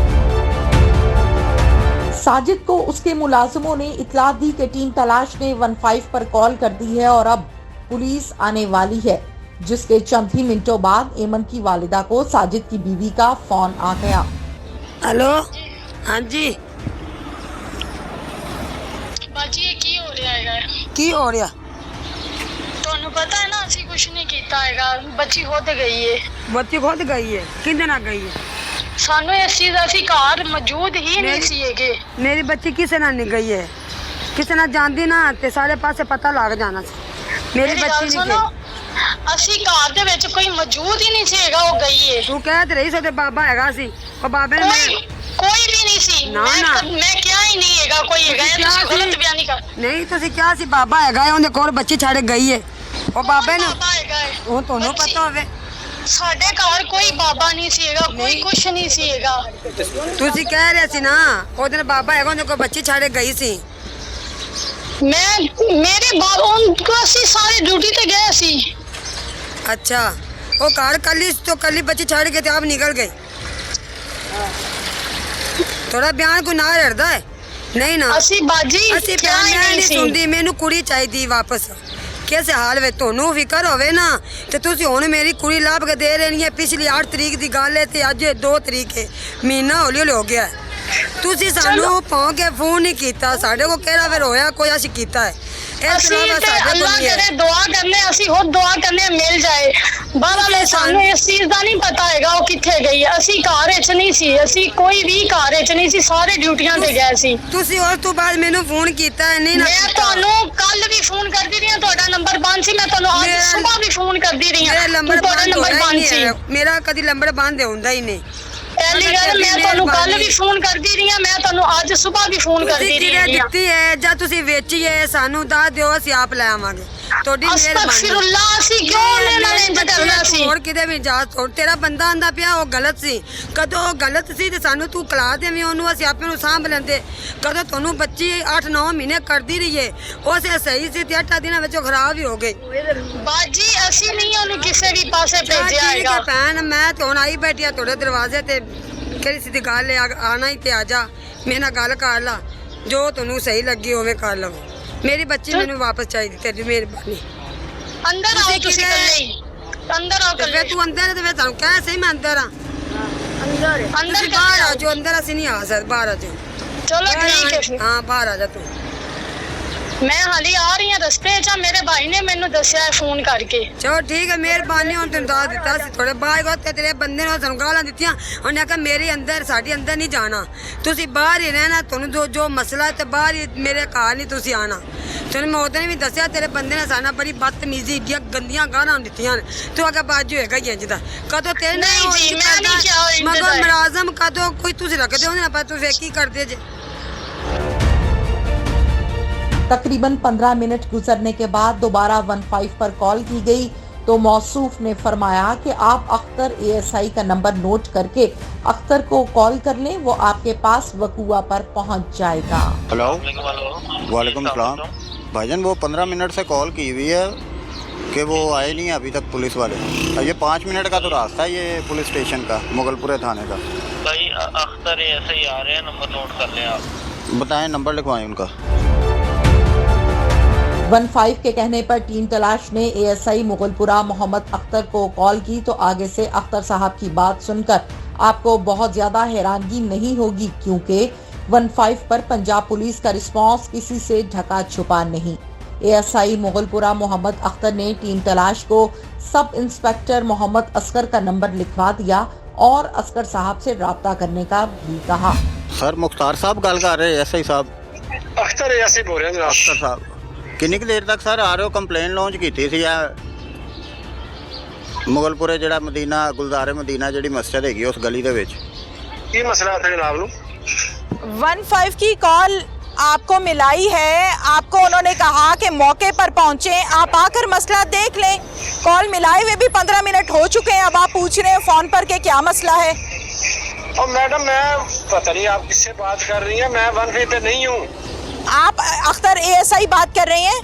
साजिद को उसके मुलाजिमों ने इतला दी कि टीम तलाश ने 15 पर कॉल कर दी है और अब पुलिस आने वाली है, जिसके चंद ही मिनटों बाद एमन की वालिदा को साजिद की बीवी का फोन आ गया। हेलो, हाँ जी, ਬਾਜੀ ਇਹ ਕੀ ਹੋ ਰਿਹਾ ਹੈਗਾ? की हो रहा? ਤੁਹਾਨੂੰ ਪਤਾ ਹੈ ਨਾ ਅਸੀਂ ਕੁਝ ਨਹੀਂ ਕੀਤਾ ਹੈਗਾ, ਬੱਚੀ ਖੁਦ ਗਈ ਏ। बच्ची खुद गई है, किंदे ना गई है? ਸਾਨੂੰ ਇਸ ਚੀਜ਼ ਦਾ ਅਸੀਂ ਘਰ ਮੌਜੂਦ ਹੀ ਨਹੀਂ ਸੀ ਹੈਗੇ। मेरी बच्ची किसे ना नहीं गई है, किसे ना जानती ना ते सारे पासे पता लग जाना सी। मेरी ਮੇਰੀ ਗੱਲ बच्ची नहीं ਸੁਣੋ, गई। ਅਸੀਂ ਘਰ ਦੇ ਵਿੱਚ ਕੋਈ ਮੌਜੂਦ ਹੀ ਨਹੀਂ ਸੀ ਹੈਗਾ, ਉਹ ਗਈ ਏ। तू कह ते रही सो ते बाबा हैगा सी, और बाबे ने ਕੋਈ ਵੀ ਨਹੀਂ ਸੀ। ਨਾ, ਨਾ। ਮੈਂ ਕਿਹਾ ਹੀ ਨਹੀਂ ਹੈਗਾ ਕੋਈ ਹੈਗਾ, ਇਹ ਤੁਸੀਂ ਗਲਤ ਬਿਆਨੀ ਕਰ। ਨਹੀਂ ਤੁਸੀਂ ਕਿਹਾ ਸੀ ਬਾਬਾ ਹੈਗਾ ਹੈ, ਉਹਦੇ ਕੋਲ ਬੱਚੀ ਛੱਡ ਗਈ ਹੈ। ਉਹ ਬਾਬੇ ਨੂੰ ਬਾਬਾ ਹੈਗਾ ਏ। ਉਹ ਤੁਹਾਨੂੰ ਬੱਚੀ- ਪਤਾ ਹੋਵੇ। ਸਾਡੇ ਘਰ ਕੋਈ ਬਾਬਾ ਨਹੀਂ ਸੀ ਹੈਗਾ, ਕੋਈ ਕੁਛ ਨਹੀਂ ਸੀ ਹੈਗਾ। ਤੁਸੀਂ ਕਹਿ ਰਹੇ ਸੀ ਨਾ ਉਹਦੇ ਨਾਲ ਬਾਬਾ ਹੈਗਾ, ਉਹਦੇ ਕੋਲ ਬੱਚੀ ਛੱਡ ਗਈ ਸੀ। ਮੇਰੇ ਬਾਬਾ ਅਸੀਂ ਸਾਰੇ ਡਿਊਟੀ ਤੇ ਗਏ ਸੀ। ਅੱਛਾ, ਉਹ ਘਰ ਕੱਲੀ ਬੱਚੀ ਛੱਡ ਕੇ ਤੇ ਆਪ ਨਿਕਲ ਗਈ। ਥੋੜਾ ਬਿਆਨ ਕੋ ਨਾ ਰੜਦਾ ਹੈ। ਨਹੀਂ ਨਾ, ਅਸੀਂ ਬਾਜੀ ਅਸੀਂ ਕਿਹਾ ਬਿਆਨ ਹੀ ਨਹੀਂ ਨਹੀਂ ਸੀ। ਸੁਣਦੀ, ਮੈਨੂੰ ਕੁੜੀ ਚਾਹੀਦੀ ਵਾਪਸ। ਕਿਸੇ ਹਾਲ ਵਿੱਚ ਤੁਹਾਨੂੰ ਫਿਕਰ ਹੋਵੇ ਨਾ ਤੇ ਤੁਸੀਂ ਹੁਣ ਮੇਰੀ ਕੁੜੀ ਲੱਭ ਕੇ ਦੇ ਰਹਿਣੀ ਹੈ। ਪਿਛਲੀ 8 ਤਰੀਕ ਦੀ ਗੱਲ ਹੈ ਤੇ ਅੱਜ 2 ਤਰੀਕ ਹੈ, ਮਹੀਨਾ ਹੌਲੀ ਹੌਲੀ ਹੋ ਗਿਆ ਹੈ। ਤੁਸੀਂ ਸਾਨੂੰ ਪਾਉ ਕੇ ਫੋਨ ਨਹੀਂ ਕੀਤਾ, ਸਾਡੇ ਕੋਲ ਕਿਹੜਾ ਫਿਰ ਹੋਇਆ ਕੋਈ ਅਸੀਂ ਕੀਤਾ ਹੈ। ਇਸ ਅਸੀਂ ਤਰ੍ਹਾਂ ਤੇ ਸਾਡੇ ਕੋਲ ਅੱਲਾਹ ਨਹੀਂ ਹੈ। ਕਰੇ ਦੁਆ ਕਰਨੇ, ਅਸੀਂ ਹੋਰ ਦੁਆ ਕਰਨੇ ਮਿਲ ਜਾਏ। ਬਾਹਰ ਸਾਨੂੰ ਇਸ ਚੀਜ਼ ਦਾ ਨਹੀਂ ਪਤਾ ਹੈਗਾ ਉਹ ਕਿੱਥੇ ਗਈ ਹੈ। ਅਸੀਂ ਘਰ ਵਿੱਚ ਨਹੀਂ ਸੀ, ਅਸੀਂ ਕੋਈ ਵੀ ਘਰ ਵਿੱਚ ਨਹੀਂ ਸੀ, ਸਾਰੇ ਡਿਊਟੀਆਂ ਤੇ ਗਏ ਸੀ। ਤੁਸੀਂ ਉਸ ਤੋਂ ਬਾਅਦ ਮੈਨੂੰ ਫੋਨ ਕੀਤਾ ਹੈ ਨਹੀਂ ਨਾ ਮੈਂ ਕੀਤਾ। ਤੁਹਾਨੂੰ ਕੱਲ ਵੀ ਫੋਨ ਕਰਦੀ ਰਹੀ ਹਾਂ, ਤੁਹਾਡਾ ਨੰਬਰ ਬੰਦ ਸੀ। ਮੈਂ ਤੁਹਾਨੂੰ ਅੱਜ ਮੇਰਾ- ਸਵੇਰ ਵੀ ਫੋਨ ਕਰਦੀ ਰਹੀ ਹਾਂ, ਮੇਰਾ ਨੰਬਰ ਤੁਹਾਡਾ ਬੰਦ ਨੰਬਰ ਹੋਇਆ ਹੀ ਬੰਦ ਨਹੀਂ ਸੀ। ਹੈ। ਮੇਰਾ ਕਦੀ ਨੰਬਰ ਬੰਦ ਹੁੰਦਾ ਹੀ ਨਹੀਂ। ਪਹਿਲੀ ਗੱਲ ਮੈਂ ਤੁਹਾਨੂੰ ਕੱਲ ਵੀ ਫੋਨ ਕਰਦੀ ਰਹੀ ਹਾਂ, ਮੈਂ ਤੁਹਾਨੂੰ ਅੱਜ ਸਵੇਰ ਵੀ ਫੋਨ ਕਰਦੀ ਤੁਸੀਂ ਰਹੀ ਕਿਹਨੇ ਹਾਂ। ਦਿੱਤੀ ਹੈ ਜਾਂ ਤੁਸੀਂ ਵੇਚੀ ਹੈ, ਸਾਨੂੰ ਦੱਸ ਦਿਓ, ਅਸੀਂ ਆਪ ਲੈ ਆਵਾਂਗੇ। ਤੁਹਾਡੀ ਮਿਹਰਬਾਨੀ। ਅਸਤਗਫਿਰullah, ਅਸੀਂ ਕਿਉਂ ਉਹਨਾਂ ਨਾਲ ਇੰਜ ਕਰਨਾ ਸੀ? ਹੋਰ ਕਿਤੇ ਵੀ ਜਾ, ਤੇਰਾ ਬੰਦਾ ਆਂਦਾ ਪਿਆ ਉਹ ਗਲਤ ਸੀ। ਕਦੋਂ ਉਹ ਗਲਤ ਸੀ ਤੇ ਸਾਨੂੰ ਤੂੰ ਕਲਾ ਦੇਵੇਂ ਉਹਨੂੰ, ਅਸੀਂ ਆਪੇ ਨੂੰ ਸਾਂਭ ਲੈਂਦੇ। ਕਦੋਂ ਤੁਹਾਨੂੰ ਬੱਚੀ 8-9 ਮਹੀਨੇ ਕਰਦੀ ਰਹੀ ਹੈ, ਉਸੇ ਸਹੀ ਸੀ ਤੇ 8 ਦਿਨਾਂ ਵਿੱਚ ਉਹ ਖਰਾਬ ਹੀ ਹੋ ਗਈ। ਬਾਜੀ ਅਸੀਂ ਨਹੀਂ ਉਹਨੂੰ ਕਿਸੇ ਵੀ ਪਾਸੇ ਚੱਲ ਭੇਜਿਆ ਠੀਕ ਹੈਗਾ। ਹੈ ਭੈਣ, ਮੈਂ ਤੇ ਹੁਣ ਆਈ ਬੈਠੀ ਆ ਤੁਹਾਡੇ ਦਰਵਾਜ਼ੇ ਤੇ। ਕਿਹੜੀ ਸਿੱਧੀ ਗੱਲ ਹੈ, ਆਣਾ ਹੀ ਤੇ ਆ ਜਾ, ਮੇਰੇ ਨਾਲ ਗੱਲ ਕਰ ਲਾ, ਜੋ ਤੁਹਾਨੂੰ ਸਹੀ ਲੱਗੀ ਉਵੇਂ ਕਰ ਲਵੋ। ਮੇਰੀ ਬੱਚੀ ਮੈਨੂੰ ਵਾਪਸ ਚਾਹੀਦੀ, ਤੇਰੀ ਮਿਹਰਬਾਨੀ। ਅੰਦਰ ਆਓ ਤੁਸੀਂ ਇਕੱਲੇ ਹੀ, ਅੰਦਰ ਆਓ ਤੇ ਇਕੱਲੇ। ਫਿਰ ਤੂੰ ਅੰਦਰ ਹੈ ਤੇ ਫਿਰ ਸਾਨੂੰ ਕਹਿ ਸਹੀ ਮੈਂ ਅੰਦਰ ਆ। ਅੰਦਰ ਤੁਸੀਂ ਬਾਹਰ ਆ ਜਾਓ, ਅੰਦਰ ਅਸੀਂ ਨਹੀਂ ਆ ਸਕਦੇ, ਬਾਹਰ ਆ ਜਾਓ। ਚਲੋ ਠੀਕ ਹੈ ਫਿਰ। ਹਾਂ ਬਾਹਰ ਆ ਜਾ ਤੂੰ। ਮੈਂ ਹਾਲੀ ਆ ਰਹੀ ਹਾਂ ਰਸਤੇ 'ਚ, ਮੇਰੇ ਭਾਈ ਨੇ ਮੈਨੂੰ ਦੱਸਿਆ ਫੋਨ ਕਰਕੇ। ਚਲੋ ਠੀਕ ਹੈ, ਮਿਹਰਬਾਨੀ। ਹੁਣ ਤੈਨੂੰ ਦੱਸ ਦਿੱਤਾ ਸੀ ਥੋੜੇ ਬਾਅਦ ਉਹ ਤੇਰੇ ਬੰਦੇ ਨੇ ਸਾਨੂੰ ਗਾਲਾਂ ਦਿੱਤੀਆਂ। ਉਹਨੇ ਆਖਿਆ ਮੇਰੇ ਅੰਦਰ, ਸਾਡੇ ਅੰਦਰ ਨਹੀਂ ਜਾਣਾ, ਤੁਸੀਂ ਬਾਹਰ ਹੀ ਰਹਿਣਾ, ਤੁਹਾਨੂੰ ਜੋ ਮਸਲਾ ਹੈ ਤੇ ਬਾਹਰ ਹੀ, ਮੇਰੇ ਘਰ ਨਹੀਂ ਤੁਸੀਂ ਆਣਾ। ਤੈਨੂੰ ਮੈਂ ਉਹਦੇ ਨੇ ਵੀ ਦੱਸਿਆ, ਤੇਰੇ ਬੰਦੇ ਨੇ ਸਾਡਾ ਬੜੀ ਬਦਤਮੀਜ਼ੀ ਦੀਆਂ ਗੰਦੀਆਂ ਗਾਲਾਂ ਦਿੱਤੀਆਂ ਨੇ। ਤੂੰ ਆਖਿਆ ਬਾਜੂ ਹੈਗਾ ਹੀ ਇੰਜ ਦਾ, ਕਦੋਂ ਤੇਰੇ ਨਾਲ ਨਹੀਂ ਜੀ, ਮੈਂ ਨਹੀਂ ਕਿਹਾ ਇੰਜ ਦਾ ਮਗਰ ਹੈ। ਮੁਲਾਜ਼ਮ ਕਦੋਂ ਕੋਈ ਤੁਸੀਂ ਰੱਖਦੇ ਹੋ ਨਾ, ਪਰ ਤੂੰ ਫੇਰ ਕੀ ਕਰਦੇ ਜੇ। तकरीबन 15 मिनट गुजरने के बाद दोबारा 15 पर कॉल की गई तो मौसूफ ने फरमाया कि आप अख्तर ASI का नंबर नोट करके अख्तर को कॉल कर लें, वो आपके पास वकुआ पर पहुंच जाएगा। हेलो, वालेकुम सलाम भाईजान। वो 15 मिनट से कॉल की हुई है कि वो आए नहीं अभी तक पुलिस वाले। ये 5 मिनट का तो रास्ता है ये पुलिस स्टेशन का, मुगलपुरे थाने का। भाई अख्तर ऐसे ही आ रहे हैं, नंबर नोट कर लें आप। बताएं, नंबर लिखवाएं उनका। 15 के कहने पर टीम तलाश ने एएसआई मुगलपुरा मोहम्मद अख्तर को कॉल की तो आगे से अख्तर साहब की बात सुनकर आपको बहुत ज्यादा हैरानगी नहीं होगी, क्योंकि 15 पर पंजाब पुलिस का रिस्पांस किसी से ढका छुपा नहीं। एएसआई मुगलपुरा मोहम्मद अख्तर ने टीम तलाश को सब इंस्पेक्टर मोहम्मद असगर का नंबर लिखवा दिया और असगर साहब से राब्ता करने का भी कहा। सर मुख्तार साहब गल कर रहे एसआई साहब? अख्तर ऐसे बोल रहे हैं जनाब। अख्तर साहब किन्नी कुछ देर तक सर आ रहे हो? कंप्लेन लॉन्च की थी मुगलपुरे जड़ा मदीना गुलजारे मदीना जी मस्जिद हैगी उस गली दे विच की मसला था जनाब नू? 15 की कॉल आपको मिलाई है, आपको उन्होंने कहा कि मौके पर पहुंचे, आप आकर मसला देख लें। कॉल मिलाए हुए भी 15 मिनट हो चुके हैं, अब आप पूछ रहे हैं फोन पर के क्या मसला है। और मैडम मैं पता नहीं आप किससे बात कर रही हैं, मैं 15 पे नहीं हूँ। आप अख्तर एएसआई बात कर रहे हैं?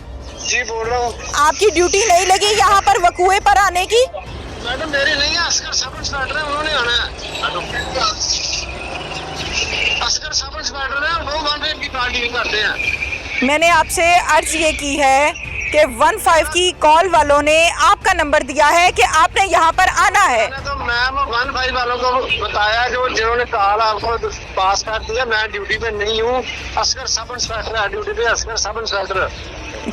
जी बोल रहा हूँ। आपकी ड्यूटी नहीं लगी यहाँ पर वकूए पर आने की? मैडम मेरी नहीं है, असगर सब इंस्पेक्टर है, उन्होंने आना है। असगर सब इंस्पेक्टर है, वो 15 की कॉल डील करते हैं। मैंने आपसे अर्ज ये की है कि 15 की कॉल वालों ने आपका नंबर दिया है कि आपने यहाँ पर आना है। मैंने तो मैम 15 वालों को बताया, जो जिन्होंने कॉल आपको पास कर दिया, मैं ड्यूटी पे नहीं हूँ, असगर सब इंस्पेक्टर है ड्यूटी पे, असगर सब इंस्पेक्टर।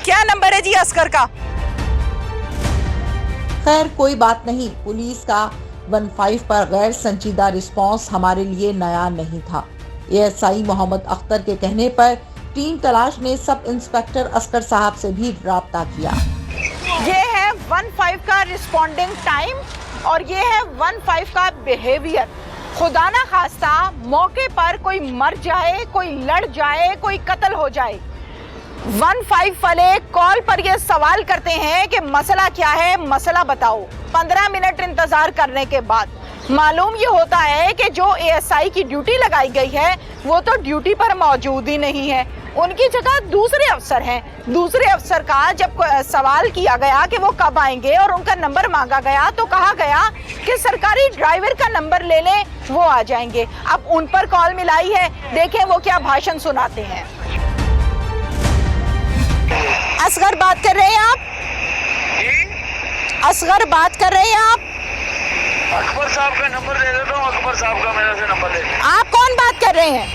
क्या नंबर है जी असगर का? खैर कोई बात नहीं, पुलिस का 15 पर गैर संजीदा रिस्पांस हमारे लिए नया नहीं था। एएसआई मोहम्मद अख्तर के कहने पर टीम तलाश ने सब इंस्पेक्टर असगर साहब से भी राब्ता किया। ये है 15 का रिस्पॉन्डिंग टाइम और ये है 15 का बिहेवियर। खुदा ना खास्ता मौके पर कोई मर जाए, कोई लड़ जाए, कोई कत्ल हो जाए, 15 वाले कॉल पर ये सवाल करते हैं कि मसला क्या है, मसला बताओ। 15 मिनट इंतजार करने के बाद मालूम ये होता है कि जो एएसआई की ड्यूटी लगाई गई है वो तो ड्यूटी पर मौजूद ही नहीं है, उनकी जगह दूसरे अफसर हैं। दूसरे अफसर का जब सवाल किया गया कि वो कब आएंगे और उनका नंबर मांगा गया तो कहा गया कि सरकारी ड्राइवर का नंबर ले लें, वो आ जाएंगे। अब उन पर कॉल मिलाई है, देखें वो क्या भाषण सुनाते हैं। असगर बात कर रहे हैं आप? असगर बात कर रहे हैं आप? अकबर साहब का नंबर दे देता हूँ, अकबर साहब का मेरे से नंबर ले। आप कौन बात कर रहे हैं?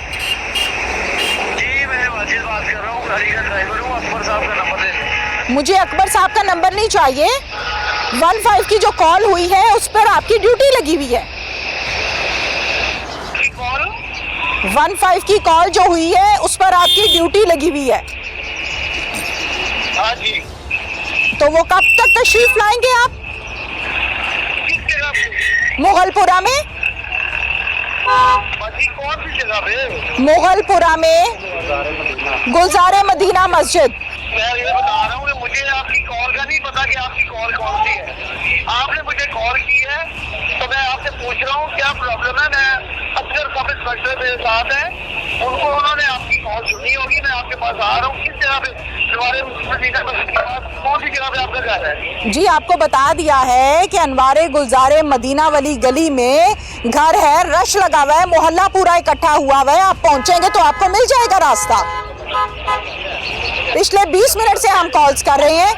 जी मैं वाजिद बात कर रहा हूँ, गाड़ी का ड्राइवर हूँ, अकबर साहब का नंबर दे। मुझे अकबर साहब का नंबर नहीं चाहिए। 15 की जो कॉल हुई है उस पर आपकी ड्यूटी लगी हुई है। 15 की कॉल जो हुई है उस पर आपकी ड्यूटी लगी हुई है। हाँ जी। तो वो कब तक तशरीफ लाएंगे आप? मुगलपुरा में? कौन सी जगह पे? मुगलपुरा में गुलजारे मदीना मस्जिद। मैं ये बता रहा हूँ कि मुझे आपकी कॉल का नहीं पता कि आपकी कॉल कौन सी है। आपने मुझे कॉल की है तो मैं आपसे पूछ रहा हूँ क्या प्रॉब्लम है। मैं अक्सर सब इंस्पेक्टर मेरे साथ है, उनको उन्होंने आपकी कॉल सुनी होगी, मैं आपके पास आ रहा हूँ। किस जगह पे कौन सी जगह पे आपका घर है? जी आपको बता दिया है कि अनवारे गुलजारे मदीना वाली गली में घर है, रश लगा हुआ है, मोहल्ला पूरा इकट्ठा हुआ हुआ है। आप पहुंचेंगे तो आपको मिल जाएगा रास्ता। पिछले 20 मिनट से हम कॉल्स कर रहे हैं।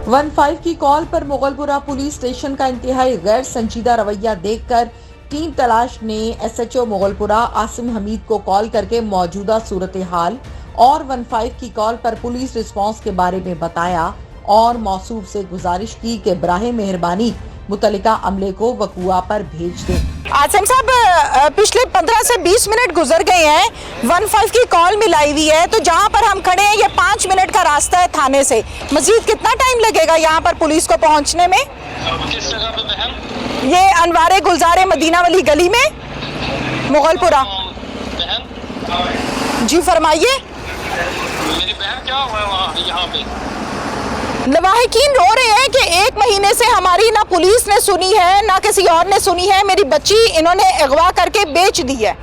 15 की कॉल पर मुगलपुरा पुलिस स्टेशन का इंतहाई गैर संजीदा रवैया देखकर टीम तलाश ने एसएचओ मुगलपुरा आसिम हमीद को कॉल करके मौजूदा सूरत हाल और 15 की कॉल पर पुलिस रिस्पांस के बारे में बताया और मौसूफ से गुजारिश की कि बराहे मेहरबानी मुतल्लिका अमले को वकूआ पर भेज दें। आसिम साहब पिछले 15 से 20 मिनट गुजर गए हैं, 15 की कॉल मिलाई हुई है, तो जहां पर हम खड़े हैं ये 5 मिनट का रास्ता है थाने से। मजीद कितना टाइम लगेगा यहाँ पर पुलिस को पहुँचने में? किस जगह पे बहन? ये अनवारे गुलजारे मदीना वाली गली में मुगलपुरा। बहन जी फरमाइए। मेरी बहन क्या हुआ है वहाँ यहाँ पे? लवाहिकीन रो रहे हैं कि 1 महीने से हमारी ना पुलिस ने सुनी है ना किसी और ने सुनी है। मेरी बच्ची इन्होंने अगवा करके बेच दी है।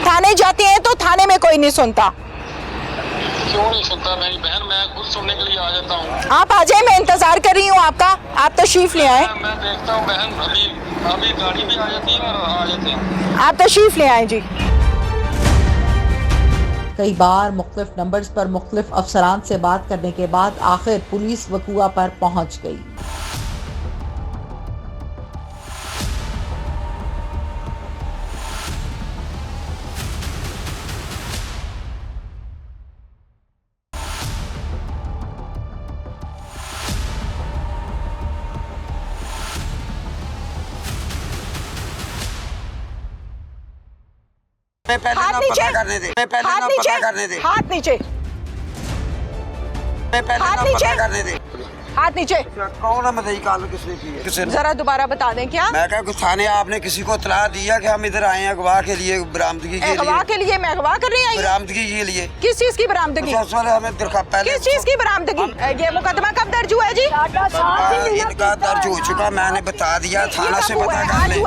थाने जाते हैं तो थाने में कोई नहीं सुनता। क्यों नहीं सुनता मेरी बहन? मैं खुद सुनने के लिए आ जाता हूँ। आप आ जाए, मैं इंतजार कर रही हूँ आपका, आप तशरीफ ले आए। मैं देखता हूँ बहन, अभी गाड़ी भी आ जाती है और आ जाते हैं। आप तशरीफ ले आए जी। कई बार मुख्तलिफ नंबर्स पर मुख्तलिफ अफसरान से बात करने के बाद आखिर पुलिस वकुआ पर पहुंच गई। हाथ नीचे, हाथ नीचे, हाथ नीचे, हाथ नीचे, हाथ नीचे। कौन है मदई कॉल किसने की है? किसने? जरा दोबारा बता दें क्या? मैं क्या कुछ थाने आपने किसी को इत्तला दिया कि हम इधर आए हैं अगवा के लिए, बरामदगी के लिए? अगवा के लिए? मैं अगवा कर रही आई? बरामदगी के लिए? किस चीज की बरामदगी? उस वाले हमें दरखास्त पहले किस चीज की बरामदगी? ये मुकदमा कब दर्ज हुआ है जी? इनका दर्ज हो चुका, मैंने बता दिया, थाना से पता कर ले।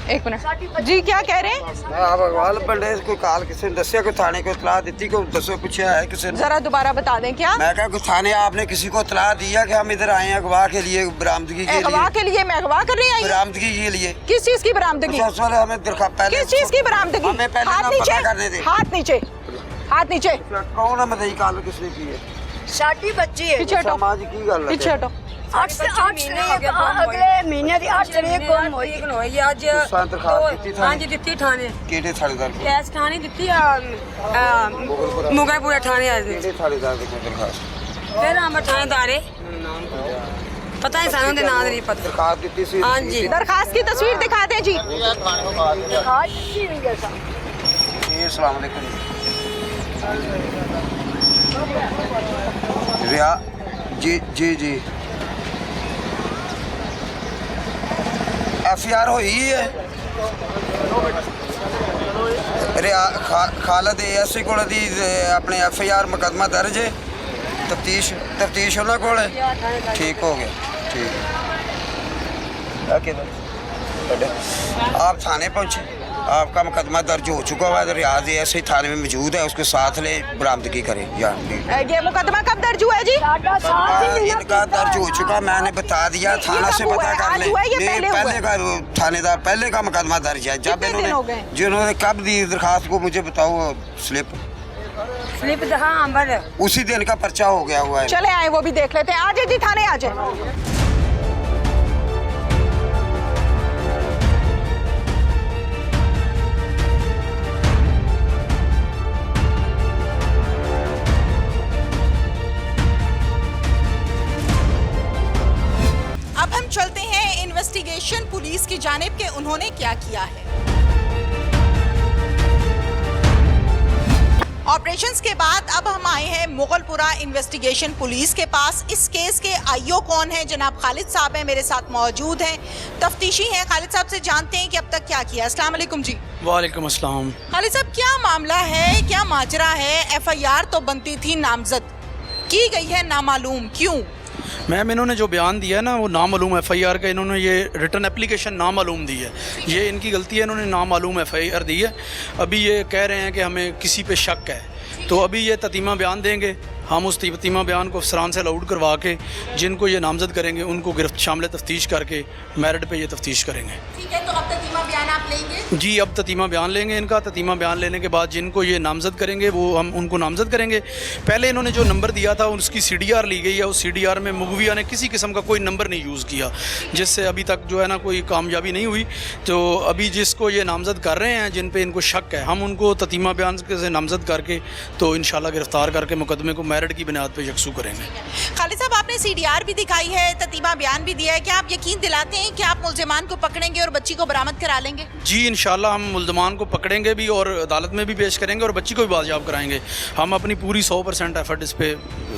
एक मिनट जी, क्या कह रहे हैं? आप अगवाल बंदे कोई कॉल किसी ने दसिया, कोई थाने को इत्तला दी, को दसो पूछा है किसी ने? जरा दोबारा बता दें क्या? मैं क्या कुछ थाने आपने किसी को इत्तला दिया कि हम इधर आए हैं अगवा के लिए, बरामदगी के लिए? अगवा के लिए? मैं अगवा कर रही आई? बरामदगी के लिए? किस चीज की बरामदगी? उस वाले हमें दरखास्त पहले किस चीज की बरामदगी? हमें पहले हाथ ना नीचे, पता करने दे। हाथ नीचे, हाथ नीचे। कौन है मदई कॉल किसने की है? साडी बच्ची है। पीछे हटो, समाज की गल है। पीछे हटो। 8 अगले महीने ਦੀ 8 तरीक गुम होई। ਅੱਜ ਹਾਂਜੀ ਦਿੱਤੀ ਥਾਣੇ ਕਿਹੜੇ ਥਾਣੇਦਾਰ ਕੋਲ? ਕੈਸ ਥਾਣੇ ਦਿੱਤੀ ਆ ਮੁਗਲਪੁਰਾ ਥਾਣੇ ਆ ਕਿਹੜੇ ਥਾਣੇਦਾਰ ਦੇ ਕੋਲ ਦਰਖਾਸਤ? ਫਿਰ ਆਮ ਥਾਣੇਦਾਰੇ ਪਤਾ ਨਹੀਂ ਸਾਨੂੰ ਦੇ ਨਾਂ ਨਹੀਂ ਪਤਾ। ਦਰਖਾਸਤ ਦਿੱਤੀ ਸੀ? ਹਾਂਜੀ दरखास्त की तस्वीर दिखा दें जी। जी अस्सलाम वालेकुम। रिया जी जी जी FIR हुई है रिया खालद ASI कोल दी अपने FIR मुकदमा दर्ज है, तफ्तीश उन्होंने कोल है। ठीक हो गया, ठीक है। आप थाने पहुँचे, आपका मुकदमा दर्ज हो चुका है, रियाज ऐसे थाने में मौजूद है, उसके साथ ले बरामदगी करें। ये मुकदमा कब दर्ज हुआ है जी? इनका दर्ज हो चुका, मैंने बता दिया, थाना से पता कर ले। पहले का थानेदार पहले का मुकदमा दर्ज है। जब इन्होंने जिन्होंने कब दी दरखास्त को मुझे बताओ, स्लिप हाँ अंबर उसी दिन का पर्चा हो गया हुआ है। चले आए वो भी देख लेते हैं। आ जाए जी, थाने आ जाए। अब हम चलते हैं इन्वेस्टिगेशन पुलिस की जानिब के उन्होंने क्या किया है। ऑपरेशंस के बाद अब हम आए हैं मुगलपुरा इन्वेस्टिगेशन पुलिस के पास। इस केस के आईओ कौन है? जनाब खालिद साहब हैं, मेरे साथ मौजूद हैं, तफ्तीशी हैं। खालिद साहब से जानते हैं कि अब तक क्या किया। अस्सलाम वालेकुम जी। वालेकुम अस्सलाम। खालिद साहब, क्या मामला है, क्या माजरा है? FIR तो बनती थी, नामजद की गई है नामालूम, क्यों? मैम इन्होंने जो बयान दिया है ना, वो नामालूम FIR का, इन्होंने ये रिटर्न एप्लीकेशन नामालूम दी है। ये इनकी गलती है, इन्होंने नामालूम FIR दी है। अभी ये कह रहे हैं कि हमें किसी पे शक है, तो अभी ये ततीमा बयान देंगे। हम उस ततीमा बयान को अफसरान से अलाउड करवा के जिनको ये नामजद करेंगे उनको गिरफ्त शामिल तफ्तीश करके मेरिट पे ये तफ्तीश करेंगे। ठीक है, तो अब ततीमा बयान आप लेंगे? जी, अब ततीमा बयान लेंगे इनका। ततीमा बयान लेने के बाद जिनको ये नामजद करेंगे वो हम उनको नामजद करेंगे। पहले इन्होंने जो नंबर दिया था उसकी CDR ली गई है, उस CDR में मुगविया ने किसी किस्म का कोई नंबर नहीं यूज़ किया, जिससे अभी तक जो है ना कोई कामयाबी नहीं हुई। तो अभी जिसको ये नामजद कर रहे हैं, जिन पे इनको शक है, हम उनको ततीमा बयान से नामजद करके तो इंशाल्लाह गिरफ्तार करके मुकदमे को मेरिट की बुनियाद पे यकसू करेंगे। खालिद साहब, आपने CDR भी दिखाई है, ततीमा बयान भी दिया है, क्या आप यकीन दिलाते हैं कि आप मुल्जिमान को पकड़ेंगे और बच्ची को बरामद करा लेंगे? जी इंशाल्लाह हम मुल्जिमान को पकड़ेंगे भी और अदालत में भी पेश करेंगे और बच्ची को भी बाजियाब कराएंगे। हम अपनी पूरी 100% एफर्ट इस पे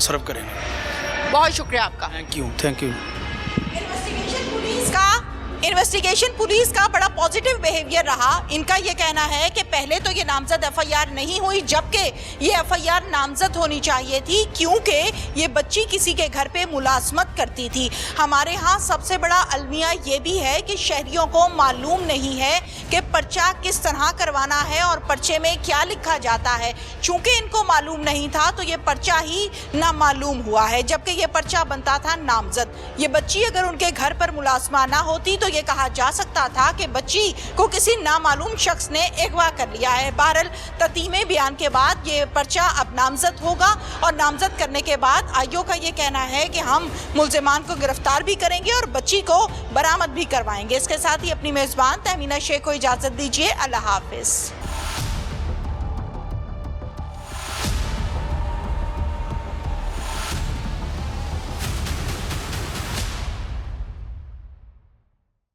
सर्व करेंगे। बहुत शुक्रिया आपका। Thank you. इन्वेस्टिगेशन पुलिस का इन्वेस्टिगेशन पुलिस का बड़ा पॉजिटिव बिहेवियर रहा। इनका ये कहना है कि पहले तो ये नामजद एफआईआर नहीं हुई, जबकि ये एफआईआर नामजद होनी चाहिए थी क्योंकि ये बच्ची किसी के घर पे मुलाजमत करती थी। हमारे यहाँ सबसे बड़ा अलमिया ये भी है कि शहरियों को मालूम नहीं है कि पर्चा किस तरह करवाना है और पर्चे में क्या लिखा जाता है। चूंकि इनको मालूम नहीं था तो ये पर्चा ही नामालूम हुआ है, जबकि ये पर्चा बनता था नामजद। ये बच्ची अगर उनके घर पर मुलाजमा ना होती तो ये कहा जा सकता था कि बच्ची को किसी नामालूम शख्स ने अगवा कर लिया है। बहरहाल ततीमे बयान के बाद ये पर्चा अब नामजद होगा और नामजद करने के बाद आईओ का ये कहना है कि हम मुल्जिमान को गिरफ्तार भी करेंगे और बच्ची को बरामद भी करवाएंगे। इसके साथ ही अपनी मेजबान तहमीना शेख को इजाजत दीजिए। अल्लाह हाफिज।